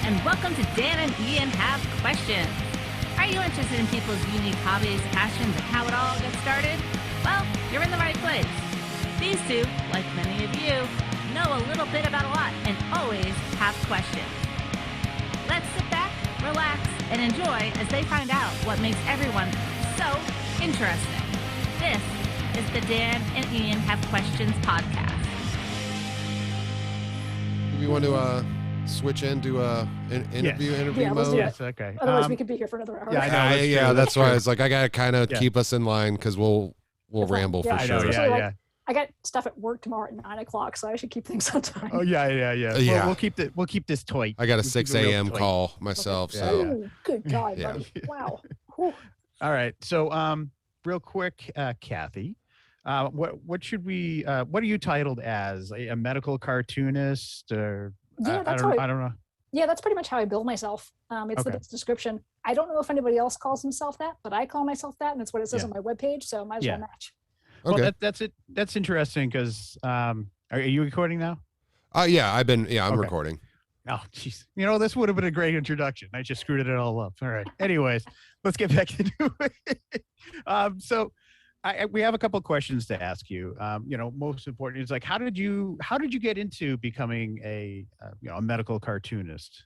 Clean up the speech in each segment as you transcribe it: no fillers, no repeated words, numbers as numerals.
and welcome to Dan and Ian Have Questions. Are you interested in people's unique hobbies, passions, and how it all gets started? Well, you're in the right place. These two, like many of you, know a little bit about a lot and always have questions. Let's sit back, relax, and enjoy as they find out what makes everyone so interesting. This is the Dan and Ian Have Questions podcast. Do we want to switch into interview let's mode? do Yes, okay. Otherwise, we could be here for another hour. Yeah, I know. Yeah, that's why I was like, I gotta kind of Yeah. keep us in line because we'll ramble for Yeah, I know, sure. yeah. I got stuff at work tomorrow at 9 o'clock, so I should keep things on time. Oh yeah. Yeah. We'll keep this tight. I got a We'll keep 6 it real a.m. tight. call myself, Yeah. so Oh, good God, Yeah. buddy. Wow. Whew. All right. So, real quick, Cathy, what are you titled as? A medical cartoonist, or Yeah, I don't know. Yeah, that's pretty much how I build myself. It's the Okay. best description. I don't know if anybody else calls himself that, but I call myself that, and it's what it says Yeah. on my webpage, so might as Yeah. well match. okay. Well, that's it. That's interesting because are you recording now? Yeah, I'm Okay. recording. Oh, jeez. This would have been a great introduction. I just screwed it all up. All right. Anyways, let's get back into it. So we have a couple of questions to ask you. Most important is like, how did you get into becoming a medical cartoonist?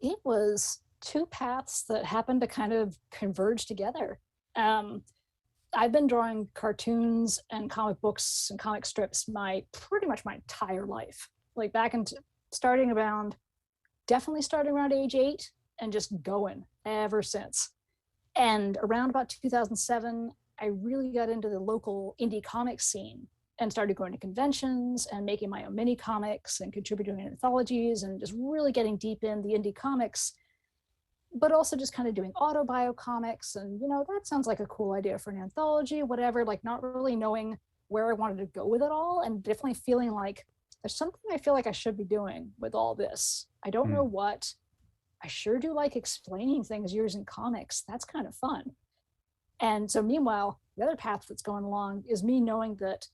It was two paths that happened to kind of converge together. I've been drawing cartoons and comic books and comic strips pretty much my entire life. Like definitely starting around age 8 and just going ever since. And around about 2007, I really got into the local indie comic scene and started going to conventions and making my own mini comics and contributing in anthologies and just really getting deep in the indie comics, but also just kind of doing autobio comics. And, that sounds like a cool idea for an anthology, whatever, like not really knowing where I wanted to go with it all, and definitely feeling like there's something I feel like I should be doing with all this. I don't know what. I sure do like explaining things using comics. That's kind of fun. And so meanwhile, the other path that's going along is me knowing that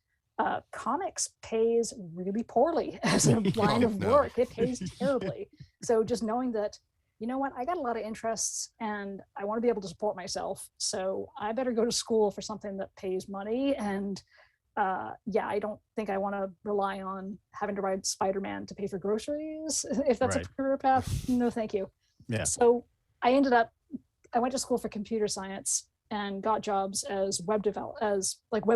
comics pays really poorly as a line of work. It pays terribly. So just knowing that, I got a lot of interests and I want to be able to support myself. So I better go to school for something that pays money. And I don't think I want to rely on having to ride Spider-Man to pay for groceries. If that's Right. a career path, no, thank you. Yeah. So I went to school for computer science and got jobs as web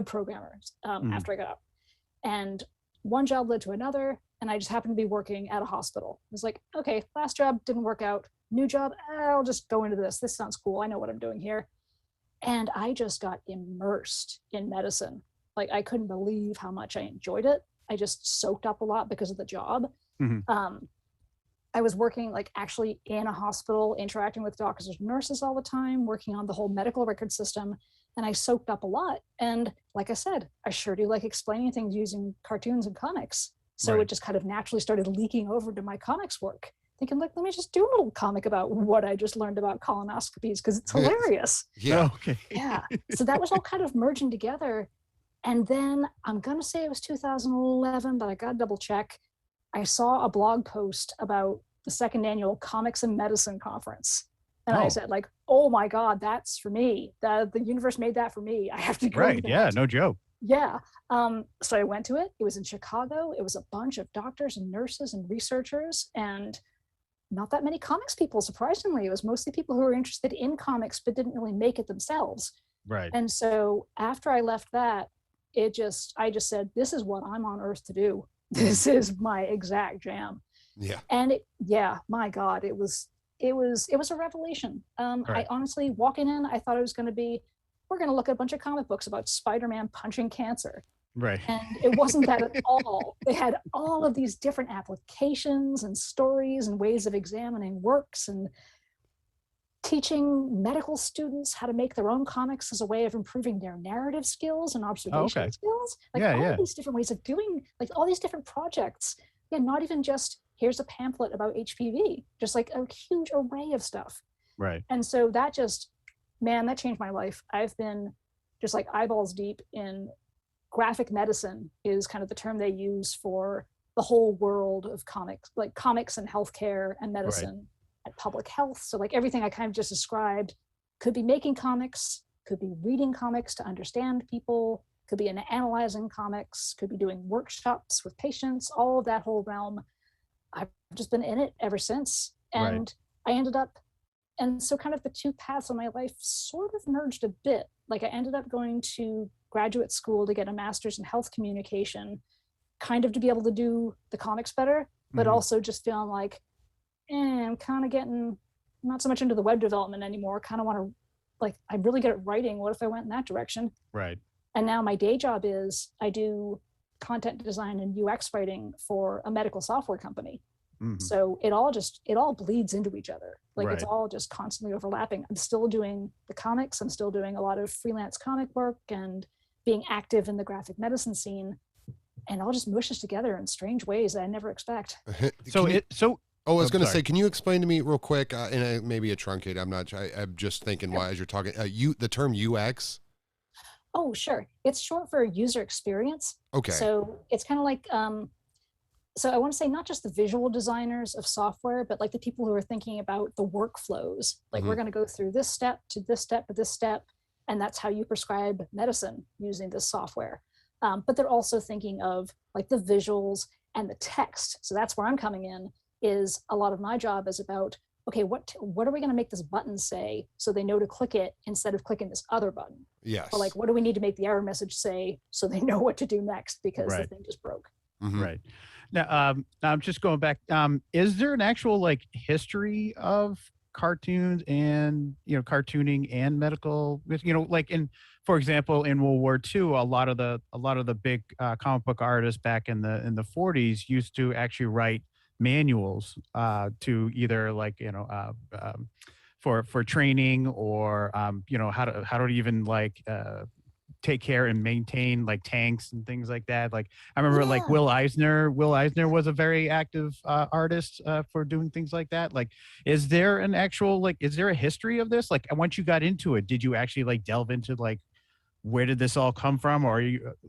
programmers after I got out. And one job led to another, and I just happened to be working at a hospital. It was like, okay, last job didn't work out. New job, I'll just go into this. This sounds cool. I know what I'm doing here. And I just got immersed in medicine. Like, I couldn't believe how much I enjoyed it. I just soaked up a lot because of the job. Mm-hmm. I was working actually in a hospital, interacting with doctors and nurses all the time, working on the whole medical record system, and I soaked up a lot. And like I said, I sure do like explaining things using cartoons and comics. So Right. It just kind of naturally started leaking over to my comics work, thinking let me just do a little comic about what I just learned about colonoscopies because it's hilarious. Yeah. Oh, okay. Yeah. So that was all kind of merging together. And then I'm going to say it was 2011, but I got to double check. I saw a blog post about the second annual Comics and Medicine Conference. And I said, oh my God, that's for me. The universe made that for me. I have to go. Right. to that. Yeah. No joke. Yeah. So I went to it. It was in Chicago. It was a bunch of doctors and nurses and researchers, and not that many comics people, surprisingly. It was mostly people who were interested in comics but didn't really make it themselves. Right. And so after I left that, I just said, this is what I'm on earth to do. This is my exact jam. Yeah. And my God, it was a revelation. Right. I honestly, walking in, I thought it was going to we're going to look at a bunch of comic books about Spider-Man punching cancer. Right. And it wasn't that at all. They had all of these different applications and stories and ways of examining works and teaching medical students how to make their own comics as a way of improving their narrative skills and observation skills. All these different ways of doing, all these different projects. Yeah, not even just here's a pamphlet about HPV, just a huge array of stuff. Right. And so that that changed my life. I've been just eyeballs deep in graphic medicine is kind of the term they use for the whole world of comics, like comics and healthcare and medicine and public health. So like everything I kind of just described could be making comics, could be reading comics to understand people, could be analyzing comics, could be doing workshops with patients, all of that whole realm. I've just been in it ever since. And I ended up, and so kind of the two paths of my life sort of merged a bit. Like I ended up going to graduate school to get a master's in health communication, kind of to be able to do the comics better, but also just feeling like, I'm kind of getting not so much into the web development anymore. Kind of want to, like, I'm really good at writing. What if I went in that direction? Right. And now my day job is I do content design and UX writing for a medical software company. So it all bleeds into each other. Like it's all just constantly overlapping. I'm still doing the comics. I'm still doing a lot of freelance comic work and being active in the graphic medicine scene. And it all just mushes together in strange ways that I never expect. I was going to say, can you explain to me real quick, and maybe a truncate, I'm just thinking why, as you're talking, the term UX? Oh, sure. It's short for user experience. Okay. So it's kind of like, so I want to say not just the visual designers of software, but like the people who are thinking about the workflows. Like we're going to go through this step to this step to this step, and that's how you prescribe medicine using this software. But they're also thinking of like the visuals and the text. So that's where I'm coming in. Is a lot of my job is about, okay, what are we going to make this button say so they know to click it instead of clicking this other button? Yes. Or like, what do we need to make the error message say so they know what to do next because the thing just broke? Right. Now, I'm just going back. Is there an actual like history of cartoons and cartooning and medical? Like for example, in World War II, a lot of the big comic book artists back in the 40s used to actually write manuals to either like for training or how to even like take care and maintain like tanks and things like that. Like I remember like Will Eisner was a very active artist for doing things like that. Like is there a history of this? Like once you got into it, did you actually like delve into like where did this all come from? Or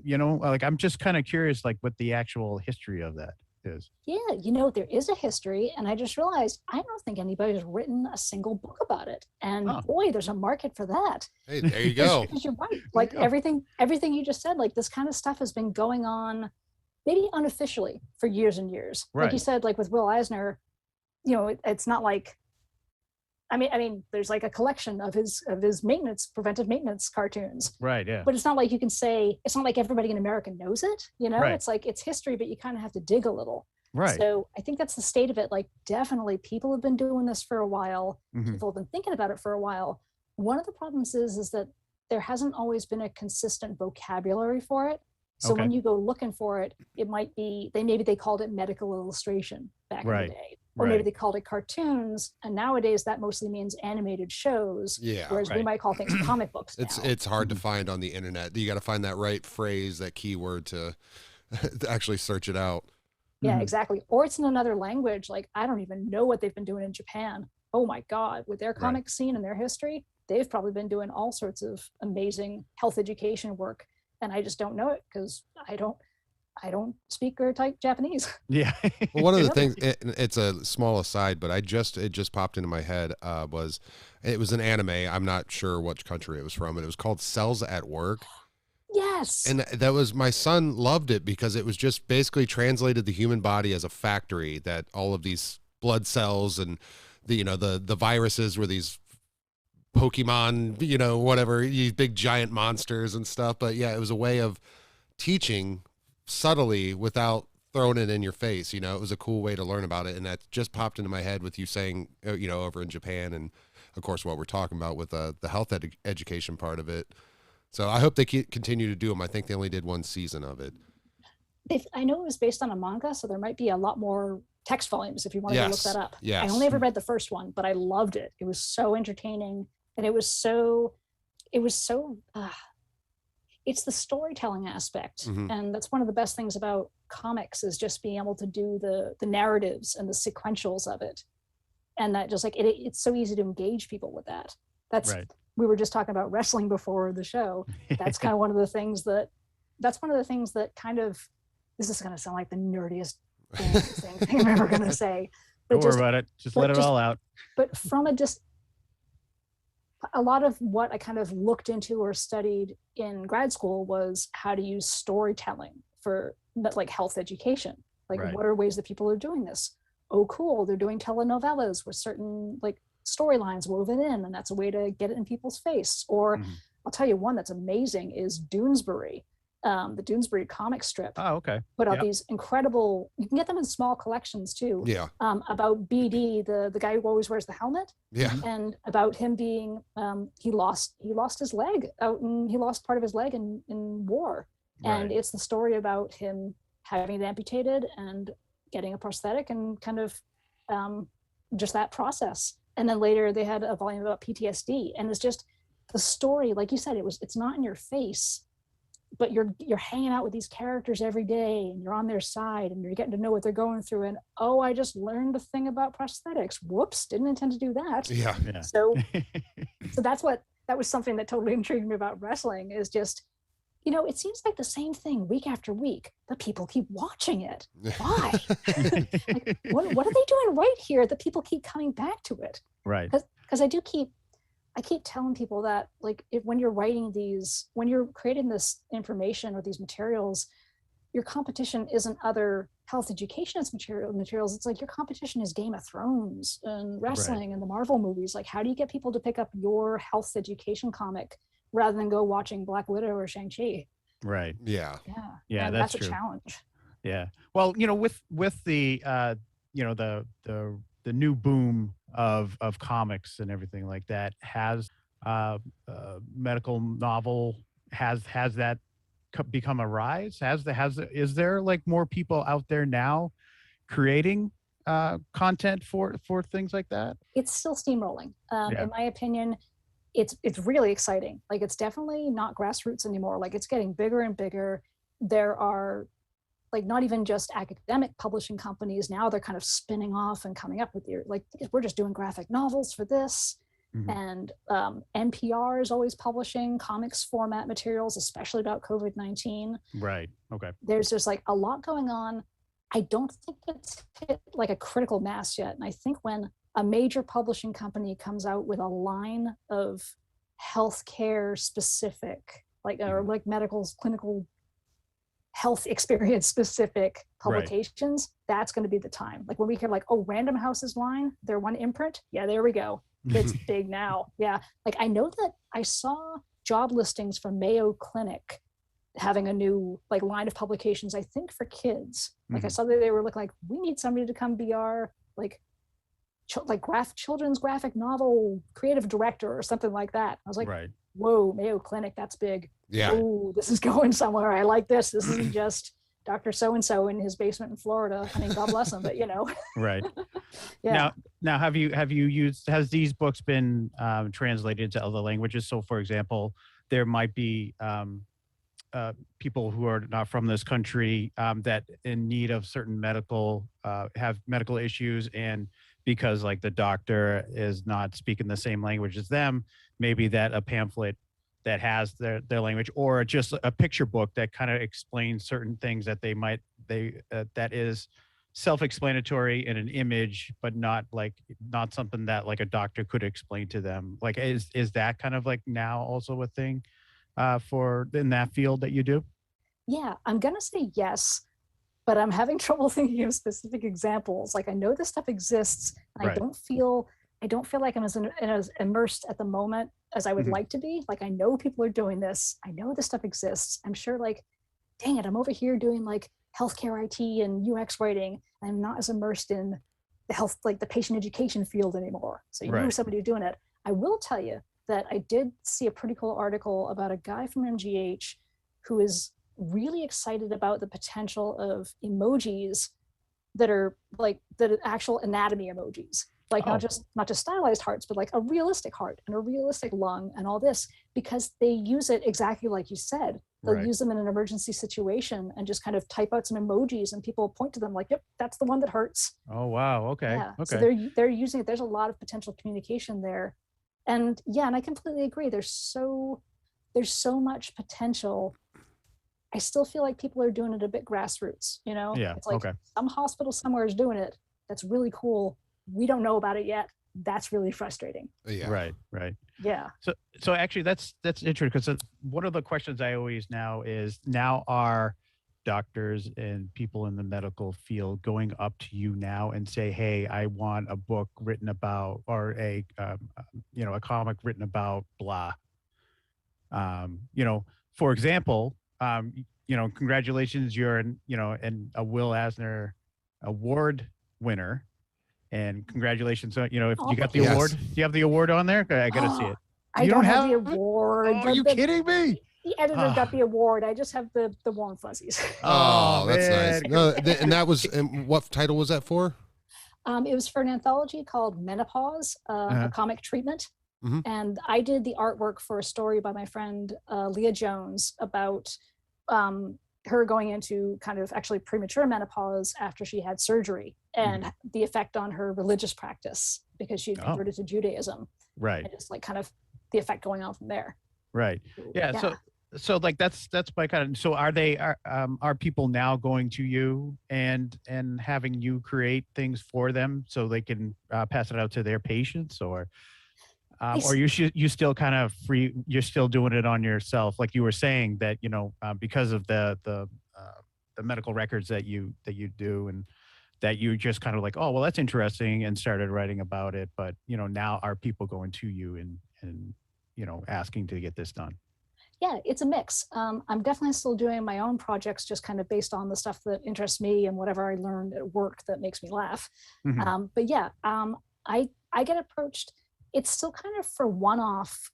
like I'm just kind of curious like what the actual history of that is. Yeah, there is a history, and I just realized I don't think anybody's written a single book about it. And boy, there's a market for that. Hey, there you go. Because you're right. Like everything you just said, like this kind of stuff has been going on maybe unofficially for years and years. Right. Like you said, like with Will Eisner, it's not like I mean, there's like a collection of his preventive maintenance cartoons. Right. Yeah. But it's not like you can say, it's not like everybody in America knows it, Right. It's like, it's history, but you kind of have to dig a little. Right. So I think that's the state of it. Like definitely people have been doing this for a while. People have been thinking about it for a while. One of the problems is that there hasn't always been a consistent vocabulary for it. So when you go looking for it, it might be, maybe they called it medical illustration back in the day. Or maybe they called it cartoons, and nowadays that mostly means animated shows. Yeah, whereas we might call things comic books now. It's hard to find on the internet. You got to find that right phrase, that keyword to actually search it out. Yeah, exactly. Or it's in another language. Like I don't even know what they've been doing in Japan. Oh my God, with their comic scene and their history, they've probably been doing all sorts of amazing health education work, and I just don't know it because I don't speak or type Japanese. Yeah. Well, one of the things, it's a small aside, but it just popped into my head, it was an anime. I'm not sure which country it was from, but it was called Cells at Work. Yes. And that was, my son loved it because it was just basically translated the human body as a factory, that all of these blood cells and the viruses were these Pokemon, whatever, these big giant monsters and stuff. But yeah, it was a way of teaching subtly without throwing it in your face. It was a cool way to learn about it. And that just popped into my head with you saying, over in Japan, and of course what we're talking about with the health education part of it. So I hope they continue to do them. I think they only did one season of it. I know it was based on a manga, so there might be a lot more text volumes if you want to go look that up. Yes. I only ever read the first one, but I loved it. It was so entertaining, and it's the storytelling aspect. And that's one of the best things about comics, is just being able to do the narratives and the sequentials of it. And that just like, it's so easy to engage people with that. That's right. We were just talking about wrestling before the show. That's kind of one of the things that kind of, this is going to sound like the nerdiest same thing I'm ever going to say. But Don't worry about it. Just let it all out. But from a lot of what I kind of looked into or studied in grad school was how to use storytelling for like health education. Like, what are ways that people are doing this? Oh, cool. They're doing telenovelas with certain like storylines woven in, and that's a way to get it in people's face. Or I'll tell you one that's amazing is Doonesbury. The Doonesbury comic strip. Oh, okay. Put out these incredible, you can get them in small collections too. Yeah. About BD, the guy who always wears the helmet. Yeah. And about him being, he lost his leg he lost part of his leg in war. And it's the story about him having it amputated and getting a prosthetic and kind of just that process. And then later they had a volume about PTSD, and it's just the story, like you said, it's not in your face, but you're hanging out with these characters every day, and you're on their side, and you're getting to know what they're going through. And I just learned a thing about prosthetics. Whoops, didn't intend to do that. Yeah. So that was something that totally intrigued me about wrestling, is just, it seems like the same thing week after week, but people keep watching it. Why? Like, what are they doing right here that people keep coming back to it? Right. Because I keep telling people that, like, when you're creating this information or these materials, your competition isn't other health education materials. It's like your competition is Game of Thrones and wrestling and the Marvel movies. Like, how do you get people to pick up your health education comic rather than go watching Black Widow or Shang-Chi? Right. Yeah. Yeah, and that's a true. challenge. Yeah. Well, with the the new boom of comics and everything like that, has medical novel has that become a rise? Is there like more people out there now creating content for things like that? It's still steamrolling. In my opinion, it's really exciting. Like, it's definitely not grassroots anymore. Like, it's getting bigger and bigger. There are, like, not even just academic publishing companies now, they're kind of spinning off and coming up with we're just doing graphic novels for this. And NPR is always publishing comics format materials, especially about COVID-19. Right. Okay. There's just like a lot going on. I don't think it's hit like a critical mass yet. And I think when a major publishing company comes out with a line of healthcare specific, or like medical, clinical health experience specific publications, that's going to be the time. Like, when we hear like, oh, Random House's line, their one imprint, yeah, there we go. It's big now. Yeah. Like, I know that I saw job listings for Mayo Clinic having a new like line of publications, I think for kids. Like, I saw that they were looking like, we need somebody to come be our children's graphic novel creative director or something like that. I was like, whoa, Mayo Clinic, that's big. Yeah. Oh, this is going somewhere. I like this. This isn't just Dr. So-and-so in his basement in Florida. I mean, God bless him, but Right. Yeah. Now, has these books been translated to other languages? So, for example, there might be people who are not from this country that in need of certain have medical issues, and because like the doctor is not speaking the same language as them, maybe that a pamphlet that has their language, or just a picture book that kind of explains certain things that that is self-explanatory in an image, but not something that like a doctor could explain to them. Like, is that kind of like now also a thing for in that field that you do? Yeah, I'm gonna say yes, but I'm having trouble thinking of specific examples. Like, I know this stuff exists. And I don't feel like I'm as immersed at the moment as I would like to be. Like, I know people are doing this. I know this stuff exists. I'm sure, like, dang it, I'm over here doing like healthcare IT and UX writing. I'm not as immersed in the health, like the patient education field anymore. So you know somebody doing it. I will tell you that I did see a pretty cool article about a guy from MGH who is really excited about the potential of emojis that are actual anatomy emojis. Like, not just stylized hearts, but like a realistic heart and a realistic lung and all this, because they use it exactly like you said. They'll use them in an emergency situation and just kind of type out some emojis, and people point to them like, yep, that's the one that hurts. Oh, wow. Okay. Yeah. Okay. So they're using it. There's a lot of potential communication there. And I completely agree. There's so much potential I still feel like people are doing it a bit grassroots, you know? Yeah. It's like Okay. some hospital somewhere is doing it. That's really cool. We don't know about it yet. That's really frustrating. Yeah. Right. Right. Yeah. So actually, that's interesting, because one of the questions I always now are doctors and people in the medical field going up to you now and say, hey, I want a book written about, or a a comic written about blah. For example, congratulations, you're a Will Eisner award winner, and congratulations. If you got the Yes. award, do you have the award on there? I gotta see it. I You don't don't have the have it? award. Oh, are you kidding me? The editor got the award. I just have the warm fuzzies. Oh, that's man. nice. No, and that was, and what title was that for? It was for an anthology called Menopause, Uh-huh. a comic treatment. Mhm. And I did the artwork for a story by my friend Leah Jones about her going into kind of actually premature menopause after she had surgery, and the effect on her religious practice because she had converted to Judaism. Right. And just like kind of the effect going on from there. Right. Yeah. So like that's my kind of. So are people now going to you and having you create things for them so they can pass it out to their patients, or you still kind of free? You're still doing it on yourself, like you were saying that because of the medical records that you do, and that you just kind of like, oh well, that's interesting, and started writing about it. But now are people going to you and asking to get this done? Yeah, it's a mix. I'm definitely still doing my own projects, just kind of based on the stuff that interests me and whatever I learned at work that makes me laugh. But yeah, I get approached. It's still kind of for one-off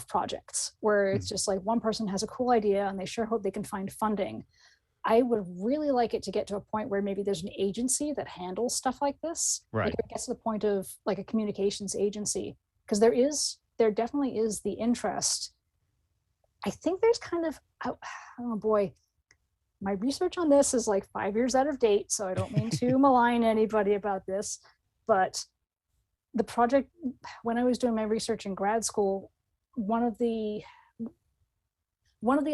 projects where it's just like one person has a cool idea and they sure hope they can find funding. I would really like it to get to a point where maybe there's an agency that handles stuff like this. Right. Like it gets to the point of like a communications agency, because there definitely is the interest. I think there's kind of, oh boy, my research on this is like 5 years out of date, so I don't mean to malign anybody about this, but the project, when I was doing my research in grad school, one of the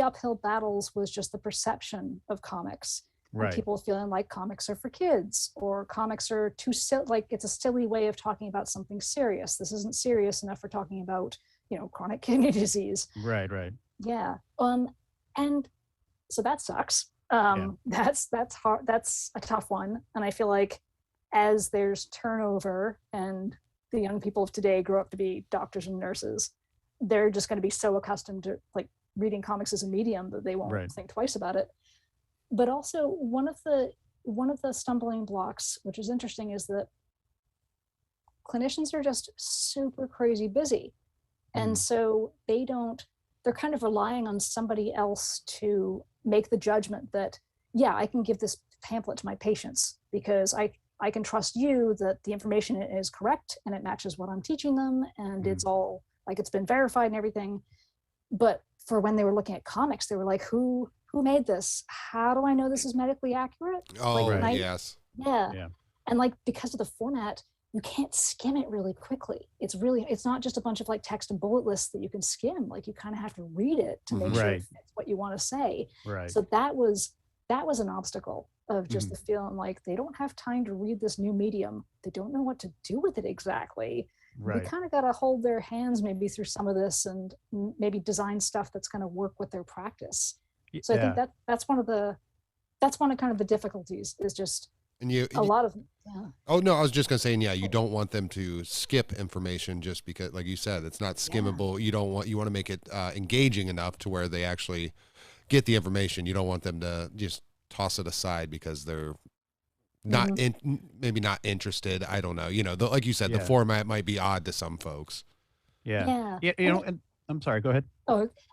uphill battles was just the perception of comics. Right. People feeling like comics are for kids, or comics are too silly, like it's a silly way of talking about something serious. This isn't serious enough for talking about, chronic kidney disease. Right. Yeah. And so that sucks. That's hard. That's a tough one. And I feel like as there's turnover and the young people of today grow up to be doctors and nurses, they're just going to be so accustomed to like reading comics as a medium that they won't think twice about it. But also one of the stumbling blocks, which is interesting, is that clinicians are just super crazy busy. And so they're kind of relying on somebody else to make the judgment that, yeah, I can give this pamphlet to my patients because I can trust you that the information is correct and it matches what I'm teaching them, and it's all like it's been verified and everything. But for when they were looking at comics, they were like, who made this? How do I know this is medically accurate? Oh, like, yes. Yeah. And like, because of the format, you can't skim it really quickly. It's not just a bunch of like text and bullet lists that you can skim. Like you kind of have to read it to make sure it fits what you want to say. Right. So that was an obstacle of just the feeling like they don't have time to read this new medium. They don't know what to do with it exactly. Right. We kind of got to hold their hands maybe through some of this and maybe design stuff that's going to work with their practice. So I think that's one of kind of the difficulties is just lot of. Yeah. Oh no, I was just gonna say, yeah, you don't want them to skip information just because, like you said, it's not skimmable. Yeah. You want to make it engaging enough to where they actually get the information. You don't want them to just toss it aside because they're not maybe not interested. I don't know. Like you said, the format might be odd to some folks. Yeah. And I'm sorry. Go ahead.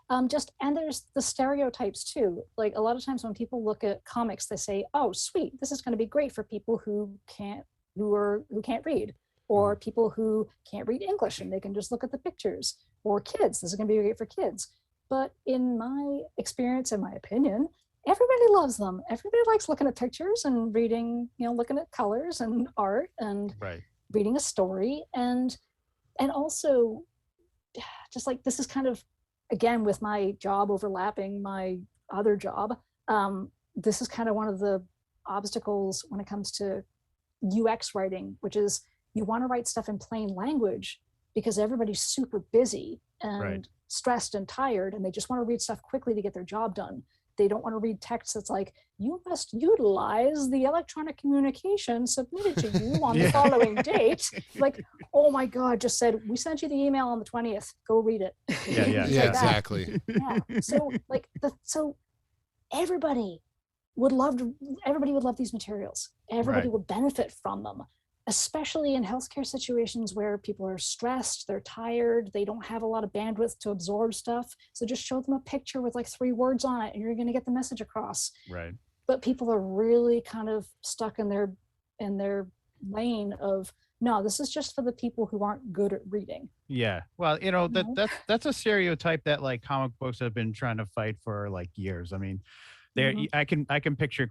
And there's the stereotypes too. Like a lot of times when people look at comics, they say, "Oh, sweet, this is going to be great for people who can't read, or people who can't read English and they can just look at the pictures, or kids. This is going to be great for kids." But in my experience, in my opinion, everybody loves them. Everybody likes looking at pictures and reading, looking at colors and art and reading a story, and also just like this is kind of, again, with my job overlapping my other job, this is kind of one of the obstacles when it comes to UX writing, which is you want to write stuff in plain language because everybody's super busy and stressed and tired, and they just want to read stuff quickly to get their job done. They don't want to read text that's like, you must utilize the electronic communication submitted to you on the following date. Like, oh my God, just said, we sent you the email on the 20th. Go read it. Yeah, Like exactly. yeah. So like so everybody would love these materials. Everybody would benefit from them, especially in healthcare situations where people are stressed, they're tired, they don't have a lot of bandwidth to absorb stuff. So just show them a picture with like 3 words on it and you're going to get the message across. Right. But people are really kind of stuck in their lane of, no, this is just for the people who aren't good at reading. Yeah. Well, that's a stereotype that like comic books have been trying to fight for like years. I mean, there, I can picture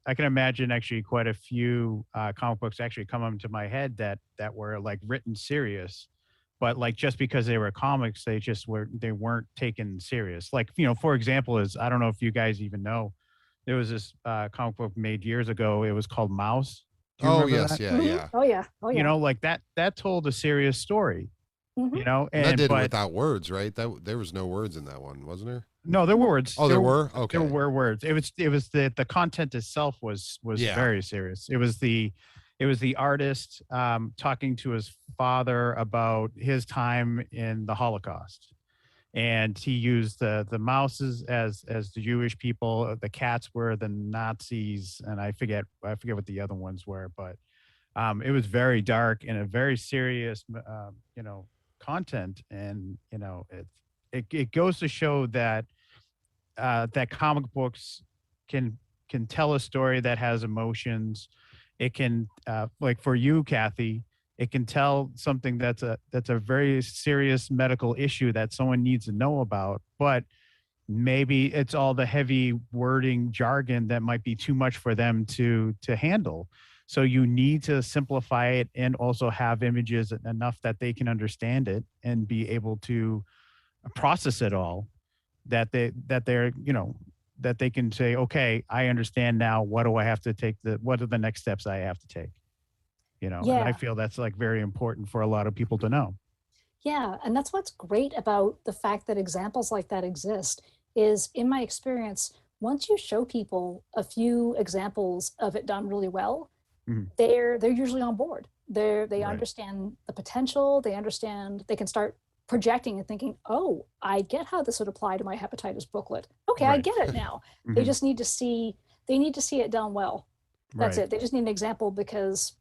I can imagine actually quite a few comic books actually come into my head that were like written serious, but like just because they were comics, they weren't taken serious. Like, for example, I don't know if you guys even know, there was this comic book made years ago. It was called Mouse. Do you remember that? Yeah. Oh yeah. Like that told a serious story. Mm-hmm. And that did it without words, right? There was no words in that one, wasn't there? No, there were words. Oh, there were? Okay. There were words. It was the content itself was very serious. It was the artist talking to his father about his time in the Holocaust. And he used the mouses as the Jewish people, the cats were the Nazis, and I forget what the other ones were, but it was very dark and a very serious content. And it goes to show that that comic books can tell a story that has emotions. It can like for you, Cathy, it can tell something that's a very serious medical issue that someone needs to know about, but maybe it's all the heavy wording jargon that might be too much for them to handle. So you need to simplify it and also have images enough that they can understand it and be able to process it all, that they can say, okay, I understand now. What do I have to take? What are the next steps I have to take? And I feel that's like very important for a lot of people to know. Yeah, and that's what's great about the fact that examples like that exist is, in my experience, once you show people a few examples of it done really well, they're usually on board. They understand the potential. They understand. They can start projecting and thinking, oh, I get how this would apply to my hepatitis booklet. Okay, I get it now. They just need to see. They need to see it done well. That's it. They just need an example because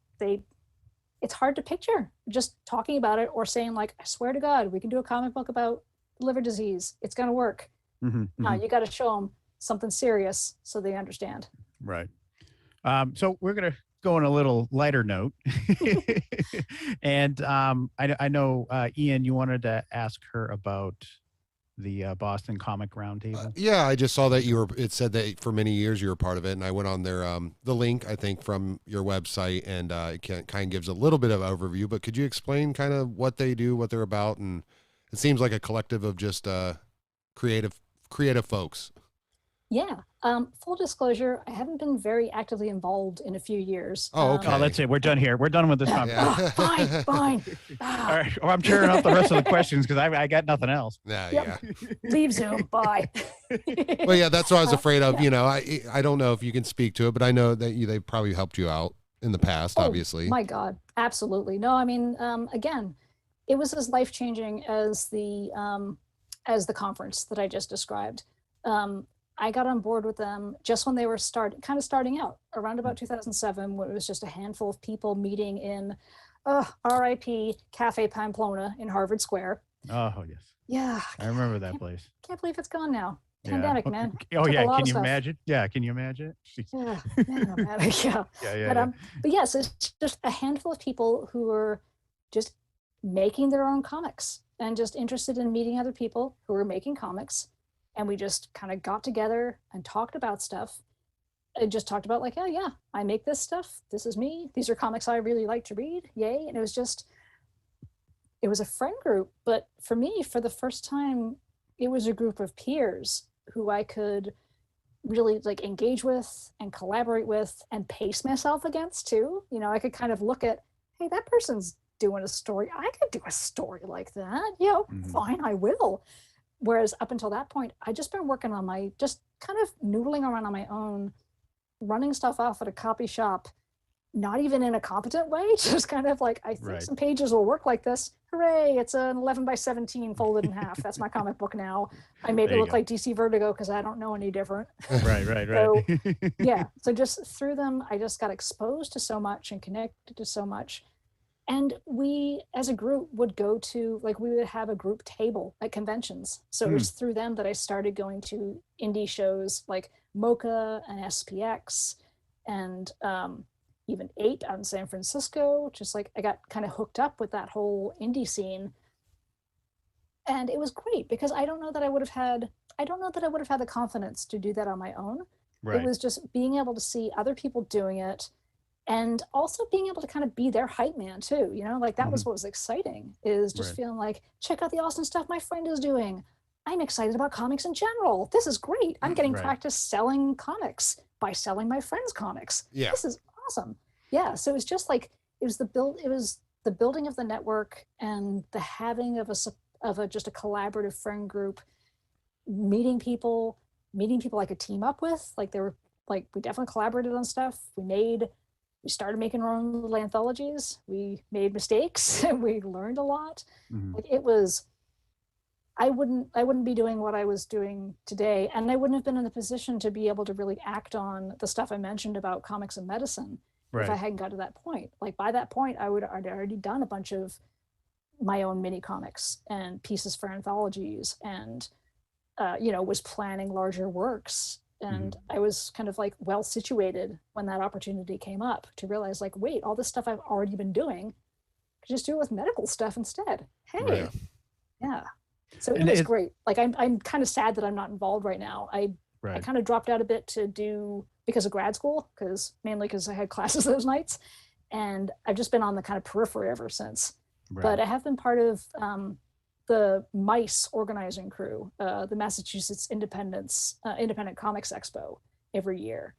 it's hard to picture just talking about it or saying like, I swear to God, we can do a comic book about liver disease. It's going to work. You got to show them something serious so they understand. Right. So we're going to go on a little lighter note. And I know, Ian, you wanted to ask her about the Boston Comic Roundtable. Yeah, I just saw that it said that for many years you were part of it, and I went on their the link, I think, from your website, and it kind of gives a little bit of overview, but could you explain kind of what they do, what they're about? And it seems like a collective of just creative folks. Yeah. Full disclosure, I haven't been very actively involved in a few years. Oh, okay. That's it. We're done here. We're done with this conversation. Fine. All right. Or I'm tearing up the rest of the questions because I got nothing else. Yeah. Leave Zoom. Bye. Well, yeah, that's what I was afraid of. I don't know if you can speak to it, but I know that they probably helped you out in the past, obviously. My God. Absolutely. No, I mean, again, it was as life-changing as the conference that I just described. I got on board with them just when they were starting out around about 2007, when it was just a handful of people meeting in RIP Cafe Pamplona in Harvard Square. Oh, yes. Yeah. I remember that place. Can't believe it's gone now. Pandemic, man. Oh, yeah. Can you imagine? Yeah. Can you imagine? Yeah. Yeah. But yes, it's just a handful of people who are just making their own comics and just interested in meeting other people who are making comics. And we just kind of got together and talked about stuff. And just talked about like, oh yeah, I make this stuff. This is me. These are comics I really like to read. Yay. And it was a friend group. But for me, for the first time, it was a group of peers who I could really like engage with and collaborate with and pace myself against too. You know, I could kind of look at, hey, that person's doing a story. I could do a story like that. Fine, I will. Whereas up until that point, I just been working on my, just kind of noodling around on my own, running stuff off at a copy shop, not even in a competent way, just kind of like, I think some pages will work like this. Hooray, it's an 11 by 17 folded in half. That's my comic book now. I made it look like DC Vertigo because I don't know any different. Right. So, yeah, so just through them, I just got exposed to so much and connected to so much. And we, as a group, would go to, like, we would have a group table at conventions. So it was through them that I started going to indie shows like MoCA and SPX and even 8 out in San Francisco. Just like I got kind of hooked up with that whole indie scene. And it was great because I don't know that I would have had the confidence to do that on my own. Right. It was just being able to see other people doing it and also being able to kind of be their hype man too, you know, like that was what was exciting, is just feeling like, check out the awesome stuff my friend is doing. I'm excited about comics in general. This is great. I'm getting practice selling comics by selling my friends' comics. Yeah. This is awesome. Yeah. So it was just like, it was the building of the network and the having of just a collaborative friend group, meeting people I could team up with. Like they were like, we definitely collaborated on stuff. We started making our own little anthologies. We made mistakes and we learned a lot. Like it was, I wouldn't be doing what I was doing today. And I wouldn't have been in the position to be able to really act on the stuff I mentioned about comics and medicine if I hadn't got to that point. Like by that point, I'd already done a bunch of my own mini comics and pieces for anthologies and, was planning larger works. And I was kind of like well situated when that opportunity came up to realize like, wait, all this stuff I've already been doing, I could just do it with medical stuff instead. Hey, yeah. So it was great. Like I'm kind of sad that I'm not involved right now. I kind of dropped out a bit because of grad school, mainly because I had classes those nights, and I've just been on the kind of periphery ever since. But I have been part of the MICE organizing crew, the Massachusetts Independent Comics Expo every year.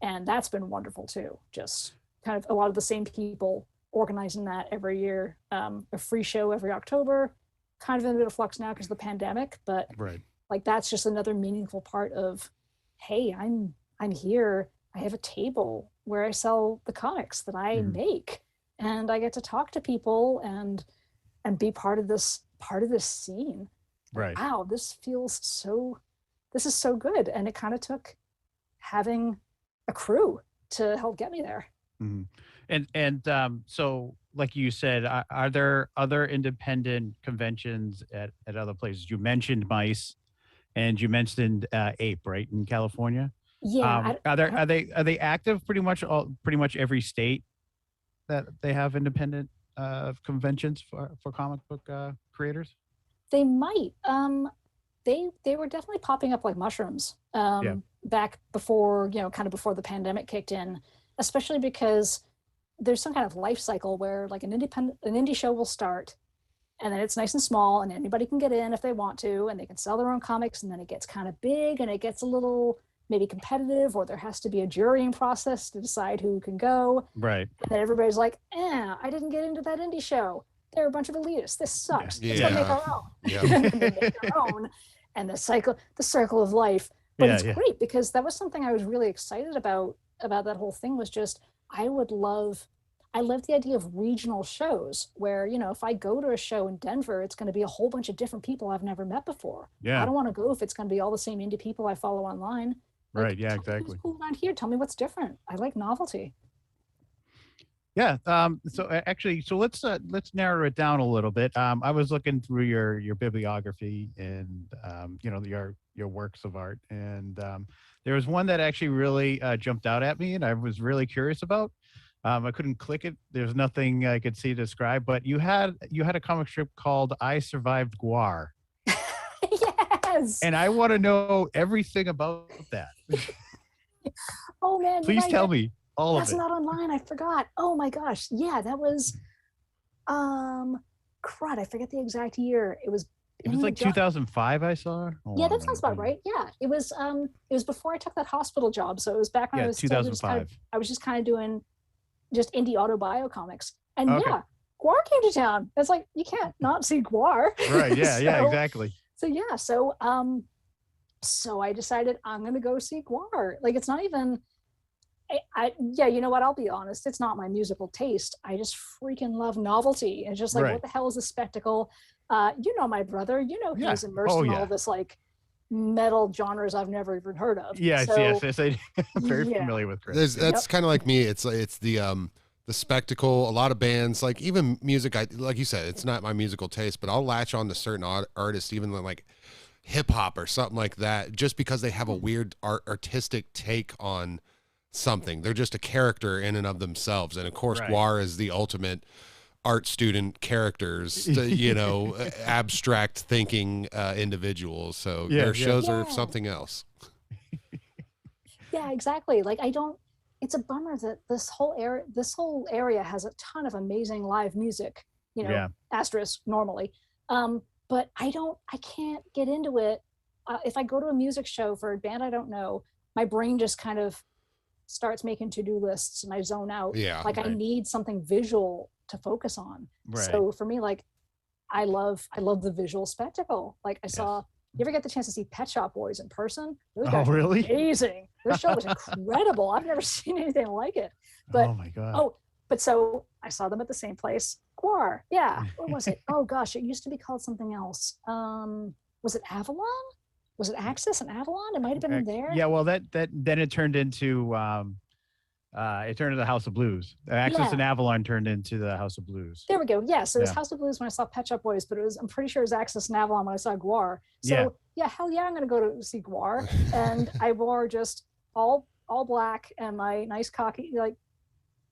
And that's been wonderful too. Just kind of a lot of the same people organizing that every year. A free show every October, kind of in a bit of flux now because of the pandemic, but like that's just another meaningful part of, hey, I'm here. I have a table where I sell the comics that I make, and I get to talk to people and be part of this scene. Wow, this is so good. And it kind of took having a crew to help get me there. So like you said, are there other independent conventions at other places? You mentioned MICE and you mentioned APE, right, in California? Yeah. Are they active pretty much every state that they have independent conventions for comic book creators? They might. They were definitely popping up like mushrooms back before, kind of before the pandemic kicked in, especially because there's some kind of life cycle where like an indie show will start, and then it's nice and small and anybody can get in if they want to, and they can sell their own comics, and then it gets kind of big and it gets a little maybe competitive, or there has to be a jurying process to decide who can go. And then everybody's like, I didn't get into that indie show. They're a bunch of elitists. This sucks. Let's go make our own. And they make their own, and the circle of life. But it's great because that was something I was really excited about that whole thing, was just, I love the idea of regional shows where, if I go to a show in Denver, it's going to be a whole bunch of different people I've never met before. I don't want to go if it's going to be all the same indie people I follow online. Like, exactly. What's cool around here? Tell me what's different. I like novelty. Yeah. So let's narrow it down a little bit. I was looking through your bibliography and your works of art, and there was one that actually really jumped out at me, and I was really curious about. I couldn't click it. There's nothing I could see to describe, but you had a comic strip called I Survived Guar. Yes. And I want to know everything about that. Oh man. Please tell me all of it. That's not online. I forgot. Oh my gosh. Yeah, that was crud. I forget the exact year. It was It was like 2005 I saw. Yeah, that sounds about right. Yeah, it was before I took that hospital job, so it was back when I was 2005. I was just kind of doing just indie autobio comics, and Okay. yeah, Guar came to town. It's like you can't not see Guar. Right. Yeah. Yeah. Exactly. So yeah, so I decided I'm gonna go see Guar. Like it's not even. Yeah, you know what? I'll be honest. It's not my musical taste. I just freaking love novelty. It's just like, what the hell is a spectacle? You know my brother. You know he's immersed in all this like metal genres I've never even heard of. Yes. I'm very familiar with Chris. That's kind of like me. It's the spectacle. A lot of bands, like even music. Like you said, it's not my musical taste, but I'll latch on to certain artists, even like hip hop or something like that, just because they have a weird artistic take on something. They're just a character in and of themselves, and of course Guar is the ultimate art student characters, abstract thinking individuals, so their shows are something else. Yeah, exactly. Like it's a bummer that this whole area has a ton of amazing live music, asterisk normally, but I can't get into it. If I go to a music show for a band I don't know, my brain just kind of starts making to-do lists and I zone out. I need something visual to focus on. So for me, like I love the visual spectacle. Like you ever get the chance to see Pet Shop Boys in person? Those guys are amazing. Their show was incredible. I've never seen anything like it. But oh my god. But so I saw them at the same place. Guar. Yeah. What was it? Oh gosh, it used to be called something else. Was it Avalon? Was it Axis and Avalon? It might have been in there. Yeah, well, then it turned into the House of Blues. Axis and Avalon turned into the House of Blues. There we go. Yeah, so it was House of Blues when I saw Pet Shop Boys, but I'm pretty sure it was Axis and Avalon when I saw Guar. So hell yeah, I'm gonna go to see Guar. And I wore just all black and my nice khaki, like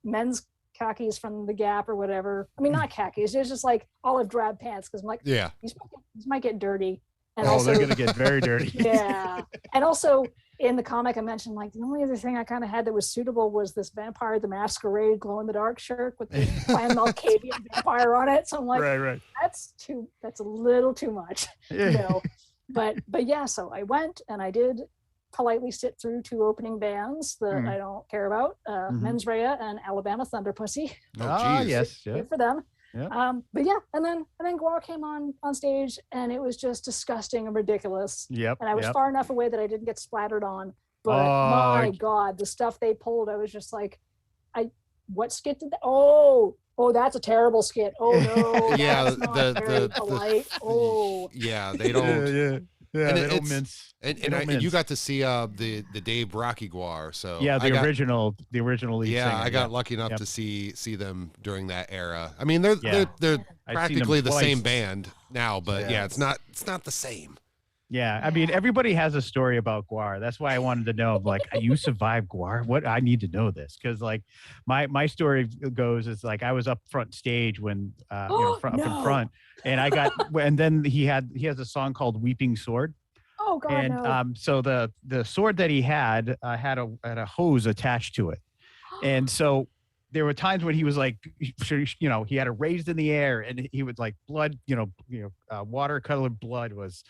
men's khakis from the Gap or whatever. I mean, not khakis. It was just like olive drab pants because I'm like, these might get dirty. And also, they're gonna get very dirty. Yeah, and also in the comic I mentioned like the only other thing I kind of had that was suitable was this Vampire the Masquerade glow in the dark shirt with the Clan Malkavian vampire on it. So I'm like, that's a little too much, But yeah, so I went and I did politely sit through 2 opening bands that I don't care about, Mens Rea and Alabama Thunder Pussy. Yes, good for them. Yeah. But yeah, and then Guar came on stage and it was just disgusting and ridiculous. Yep. And I was far enough away that I didn't get splattered on. But my God, the stuff they pulled, I was just like, what skit did that? Oh, that's a terrible skit. Oh no. Yeah, that's not very polite. They don't. Yeah, and they don't mince. And you got to see the Dave Rocky Guar, so the original lead singer. I got lucky enough to see them during that era. I mean, they're practically the same band now, but it's not the same. Yeah, I mean, everybody has a story about Guar. That's why I wanted to know, like, you survived Guar? What? I need to know this because, like, my story goes is like I was up front stage when up in front, and I got and then he has a song called "Weeping Sword." Oh God! And so the sword that he had had a hose attached to it, and so there were times when he was like, he had it raised in the air, and he would like blood, watercolor blood was